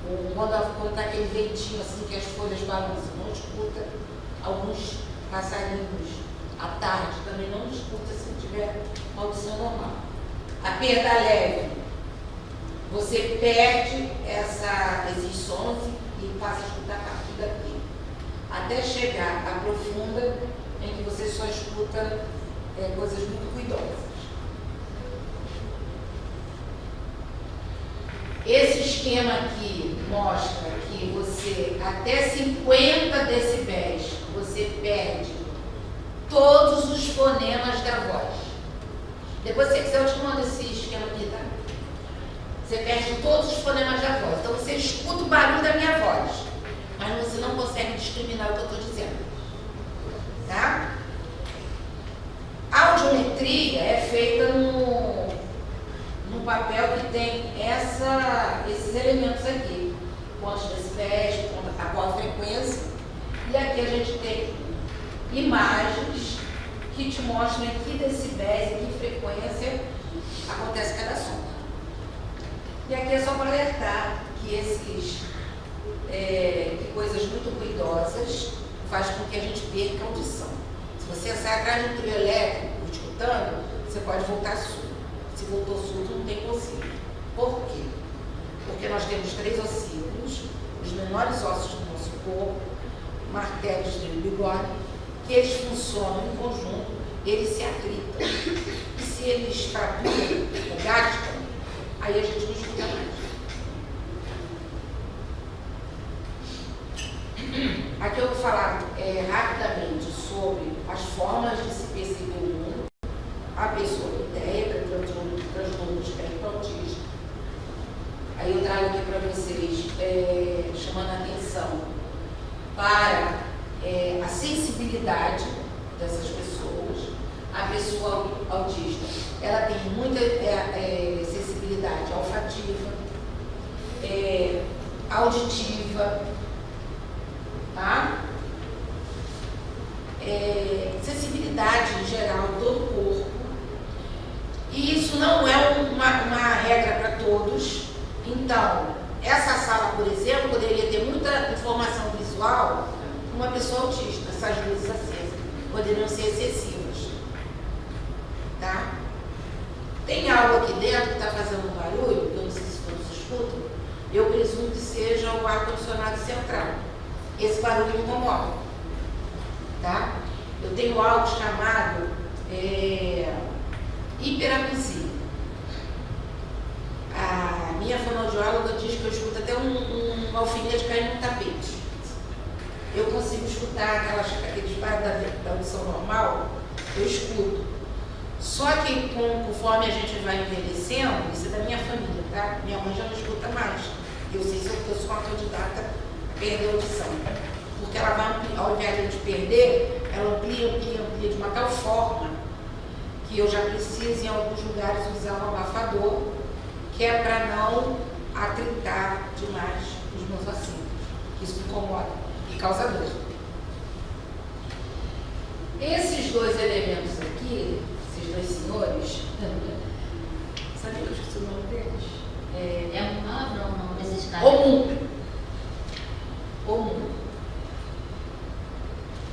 Ou quando está aquele ventinho assim que as folhas balançam, não escuta. Alguns passarinhos à tarde também não escuta se tiver uma audição normal. A perda leve, você perde esses sons e passa a escutar a partir daqui, até chegar à profunda, em que você só escuta coisas muito ruidosas. Esse esquema aqui mostra que você, até 50 decibéis, você perde todos os fonemas da voz. Depois, se você quiser, eu te mando esse esquema aqui, tá? Você perde todos os fonemas da voz. Então, você escuta o barulho da minha voz, mas você não consegue discriminar o que eu estou dizendo. Tá? A audiometria é feita no papel que tem esses elementos aqui. Quantos decibéis, a qual frequência. E aqui a gente tem imagens que te mostram em que decibéis, em que frequência acontece cada som. E aqui é só para alertar que que coisas muito ruidosas faz com que a gente perca a audição. Se você sai atrás de um trio elétrico escutando, você pode voltar surdo. Se voltou surdo, não tem consigo. Por quê? Porque nós temos 3 ossículos, os menores ossos do nosso corpo, martelos de bigode, que eles funcionam em conjunto, eles se atritam. E se eles fraturam ou gastam, aí a gente não escuta mais. Aqui eu vou falar rapidamente sobre as formas de se perceber o mundo, a pessoa ideia, transtorno do espectro autista. Aí eu trago aqui para vocês, chamando a atenção para a sensibilidade dessas pessoas. A pessoa autista, ela tem muita sensibilidade olfativa, auditiva, tá? Sensibilidade em geral, todo o corpo. E isso não é uma regra para todos. Então, essa sala, por exemplo, poderia ter muita informação visual para uma pessoa autista. Essas luzes acesas poderiam ser excessivas. Tá? Tem algo aqui dentro que está fazendo um barulho, que eu não sei se todos escutam. Eu presumo que seja o ar-condicionado central. Esse barulho me incomoda. Tá? Eu tenho algo chamado hiperacusia. A minha fonoaudióloga diz que eu escuto até um alfinete caindo no tapete. Eu consigo escutar aqueles barulhos da audição normal, eu escuto. Só que conforme a gente vai envelhecendo, isso é da minha família, tá? Minha mãe já não escuta mais. Eu sei se eu sou uma candidata a perder a audição. Porque ela vai, ao invés de perder, ela amplia de uma tal forma que eu já preciso em alguns lugares usar um abafador, que é para não atritar demais os meus ossinhos. Isso me incomoda e causa dor. Esses 2 elementos aqui, esses 2 senhores, sabia que eu esqueci o nome deles? É uma palavra ou não necessidade? Comum.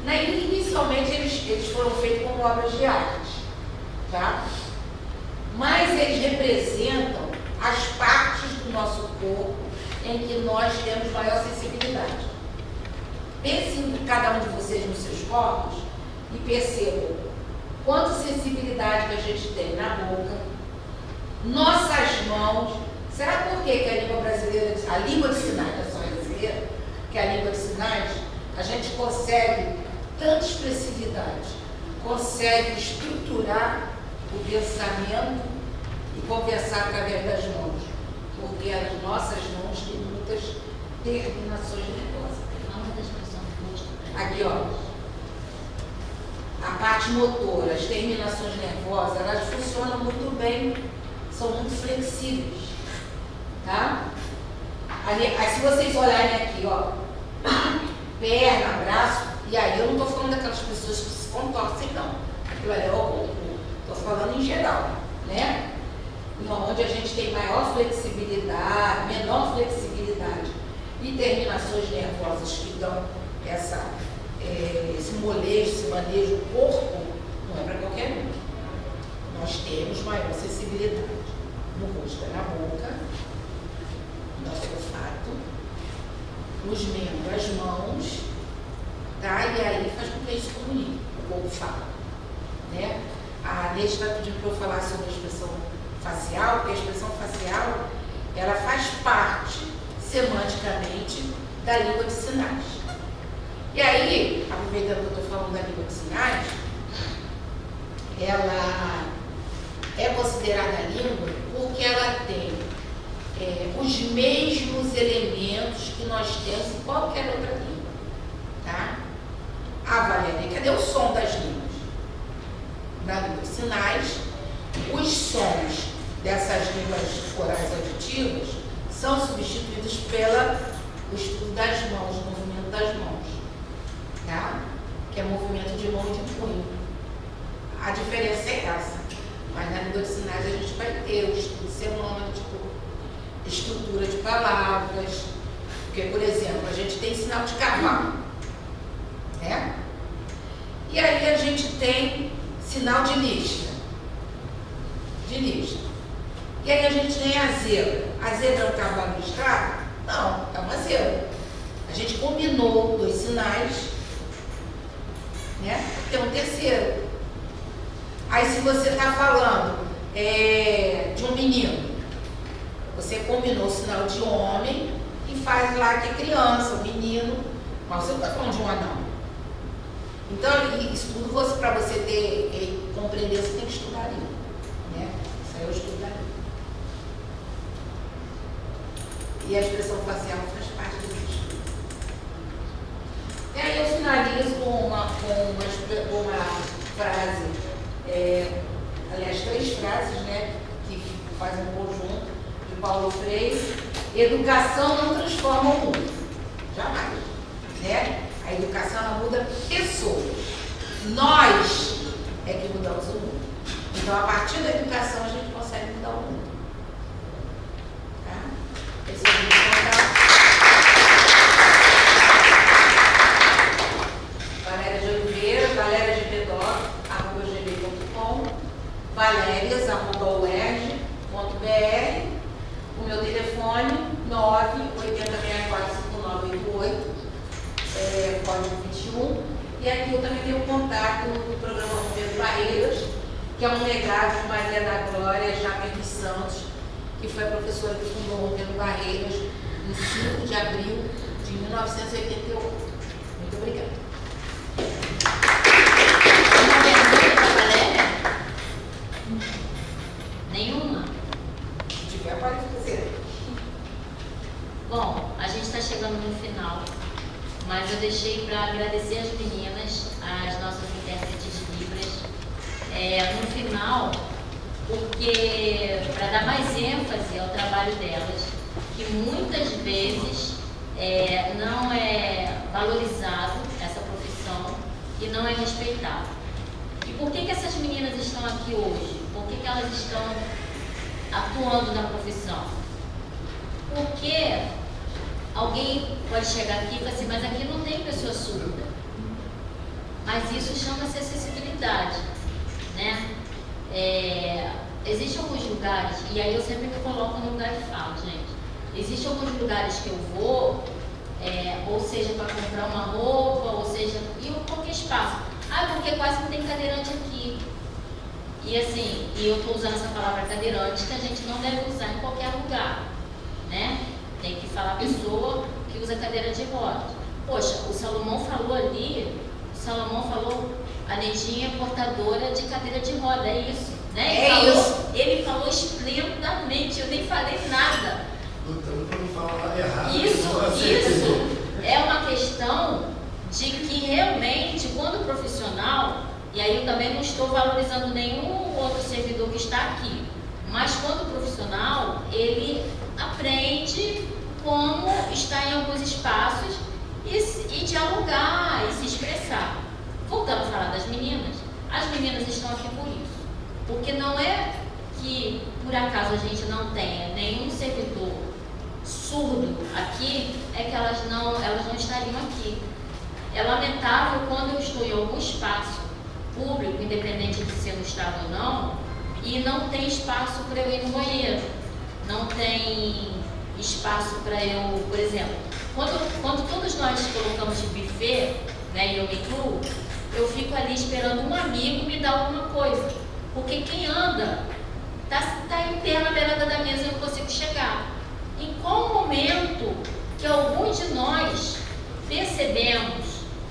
Inicialmente eles foram feitos como obras de arte, tá? Mas eles representam as partes do nosso corpo em que nós temos maior sensibilidade. Pense em cada um de vocês nos seus corpos e percebam quanta sensibilidade que a gente tem na boca, nossas mãos. Será por que a língua brasileira, a língua de sinais da nação brasileira, que é a língua de sinais, a gente consegue tanta expressividade, consegue estruturar o pensamento e conversar através das mãos? Porque as nossas mãos têm muitas terminações nervosas. Fala da expressão do rosto. Aqui, ó. A parte motora, as terminações nervosas, elas funcionam muito bem, são muito flexíveis, tá? Aí, se vocês olharem aqui, ó, perna, braço, e aí eu não estou falando daquelas pessoas que se contorcem, não. Aquilo ali é o corpo. Estou falando em geral, né? Onde a gente tem maior flexibilidade, menor flexibilidade e terminações nervosas que dão esse molejo, esse manejo do corpo, não é para qualquer um. Nós temos maior sensibilidade no rosto, na boca, nosso olfato, nos membros, as mãos, tá? E aí faz com que a gente se comunique, o corpo fala, né? A Neide está pedindo para eu falar sobre a expressão facial, porque a expressão facial, ela faz parte, semanticamente, da língua de sinais. E aí, aproveitando que eu estou falando da língua de sinais, ela é considerada língua porque ela tem os mesmos elementos que nós temos em qualquer outra língua, tá? Valéria, cadê o som das línguas? Na língua de sinais, os sons dessas línguas orais auditivas são substituídos pelo estudo das mãos, o movimento das mãos, tá? Que é movimento de mão e de punho. A diferença é essa, mas na língua de sinais a gente vai ter o estudo semântico, estrutura de palavras, porque, por exemplo, a gente tem sinal de cavalo, né? E aí a gente tem sinal de lista. E aí a gente tem a zebra. A zebra é um cavalo listrado? Não, é uma zebra. A gente combinou dois sinais, né? Tem um terceiro. Aí se você está falando de um menino, você combinou o sinal de homem e faz lá que é criança, menino, mas você não está falando de um anão. Então, isso tudo para você compreender, você tem que estudar ali, né? Isso aí eu estudaria. E a expressão facial faz parte desse estudo. E aí eu finalizo com uma frase, aliás, 3 frases, né, que fazem um conjunto, de Paulo Freire. Educação não transforma o mundo, jamais, né? A educação ela muda pessoas. Nós é que mudamos o mundo. Então, a partir da educação, a gente consegue mudar o mundo. Tá? Esse é o vídeo. Valéria de Oliveira, Valéria de Bedó, @gmail.com, valérias@uerj.br. O meu telefone 980645988. Código 21, e aqui eu também tenho contato do programa Roberto Barreiras, que é um legado de Maria da Glória Jaque dos Santos, que foi a professora que fundou o Roberto Barreiras em 5 de abril de 1988. Muito obrigada. Uma pergunta para a Valéria? Nenhuma? Se tiver, pode fazer. Bom, a gente está chegando no final. Mas eu deixei para agradecer as meninas, as nossas intérpretes de Libras, no final, porque para dar mais ênfase ao trabalho delas, que muitas vezes não é valorizado essa profissão e não é respeitado. E por que essas meninas estão aqui hoje? Por que elas estão atuando na profissão? Porque alguém pode chegar aqui e falar assim, mas aqui não tem pessoa surda. Mas isso chama-se acessibilidade, né? Existem alguns lugares, e aí eu sempre me coloco no lugar e falo, gente, existem alguns lugares que eu vou, ou seja, para comprar uma roupa, ou seja, em qualquer espaço. Porque quase não tem cadeirante aqui. E assim, eu estou usando essa palavra cadeirante, que a gente não deve usar em qualquer lugar, né? Tem que falar a pessoa que usa cadeira de rodas. Poxa, o Salomão falou ali, a Neidinha é portadora de cadeira de roda, é isso, né? Ele falou esplendidamente, eu nem falei nada. Lutando para não falar fala errado. Isso é uma questão de que realmente, quando profissional, e aí eu também não estou valorizando nenhum outro servidor que está aqui, mas quando profissional, ele aprende como estar em alguns espaços e dialogar e se expressar. Voltando a falar das meninas, as meninas estão aqui por isso, porque não é que por acaso a gente não tenha nenhum servidor surdo aqui, é que elas não estariam aqui. É lamentável quando eu estou em algum espaço público, independente de ser no estado ou não, e não tem espaço para eu ir no banheiro, não tem espaço para eu, por exemplo, quando todos nós colocamos de buffet, né, e eu me incluo, eu fico ali esperando um amigo me dar alguma coisa, porque quem anda está em pé na beirada da mesa e eu não consigo chegar. Em qual momento que alguns de nós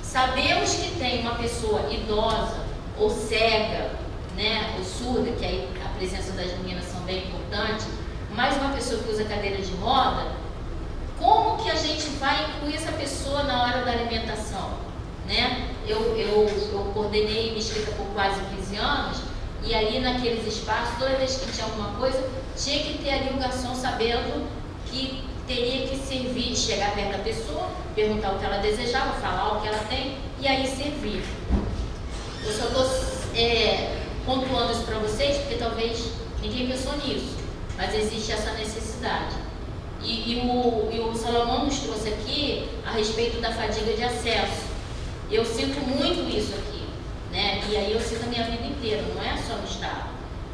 sabemos que tem uma pessoa idosa ou cega, né, ou surda, que aí a presença das meninas são bem importante, mas uma pessoa que usa cadeira de roda, como que a gente vai incluir essa pessoa na hora da alimentação? Né? Eu coordenei Mesquita por quase 15 anos, e ali naqueles espaços, toda vez que tinha alguma coisa, tinha que ter ali o garçom sabendo que teria que servir, chegar perto da pessoa, perguntar o que ela desejava, falar o que ela tem, e aí servir. Eu só estou pontuando isso para vocês, porque talvez ninguém pensou nisso, mas existe essa necessidade. E o Salomão nos trouxe aqui a respeito da fadiga de acesso. Eu sinto muito isso aqui, né? E aí eu sinto a minha vida inteira, não é só no estado.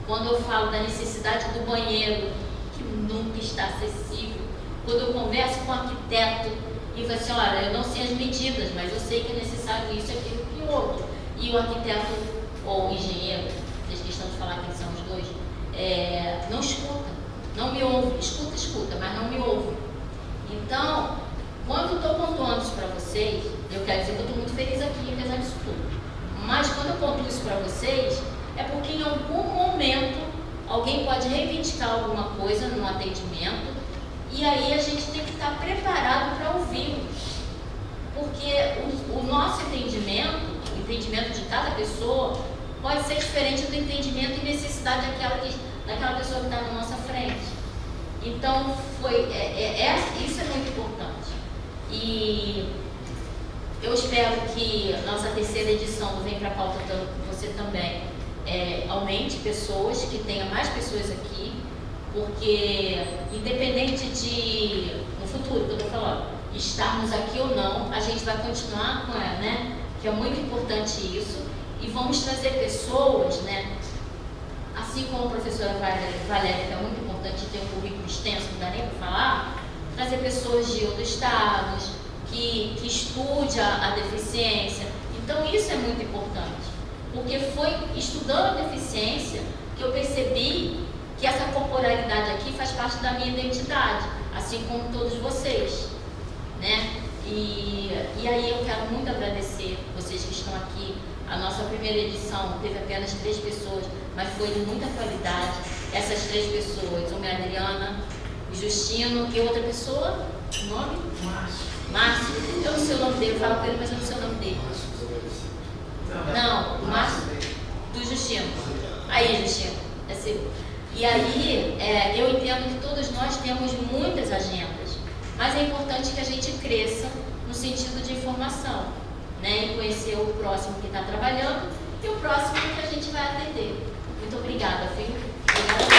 Quando eu falo da necessidade do banheiro, que nunca está acessível, quando eu converso com o arquiteto e falo assim, olha, eu não sei as medidas, mas eu sei que é necessário isso, aquilo e outro. E o arquiteto ou o engenheiro, fez questão de falar quem são os dois, não escuta, não me ouve, escuta, mas não me ouve. Então, quando eu estou pontuando isso para vocês, eu quero dizer que eu estou muito feliz aqui, apesar disso tudo. Mas quando eu pontuo isso para vocês, é porque em algum momento alguém pode reivindicar alguma coisa no atendimento e aí a gente tem que estar preparado para ouvir. Porque o nosso entendimento, o entendimento de cada pessoa, pode ser diferente do entendimento e necessidade daquela pessoa que está na nossa frente. Então, isso é muito importante. E eu espero que nossa terceira edição do Vem Pra Pauta, você também, aumente pessoas, que tenha mais pessoas aqui, porque independente de, no futuro, que eu estou falando, estarmos aqui ou não, a gente vai continuar com ela, né? Que é muito importante isso, e vamos trazer pessoas, né? Assim como a professora Valéria, que é muito importante ter um currículo extenso, não dá nem para falar, trazer pessoas de outros estados, que estude a deficiência. Então isso é muito importante, porque foi estudando a deficiência que eu percebi que essa corporalidade aqui faz parte da minha identidade, assim como todos vocês, né? E aí eu quero muito agradecer vocês que estão aqui. A nossa primeira edição teve apenas 3 pessoas, mas foi de muita qualidade. Essas 3 pessoas, uma é a Adriana, o Justino e outra pessoa, o nome? Márcio. Eu não sei o nome dele, eu falo com ele, mas eu não sei o nome dele. Não, o Márcio do Justino. Aí, Justino, é seu. E aí, eu entendo que todos nós temos muitas agendas, mas é importante que a gente cresça no sentido de informação, né? E conhecer o próximo que está trabalhando e o próximo que a gente vai atender. Muito obrigada, filho. Obrigada.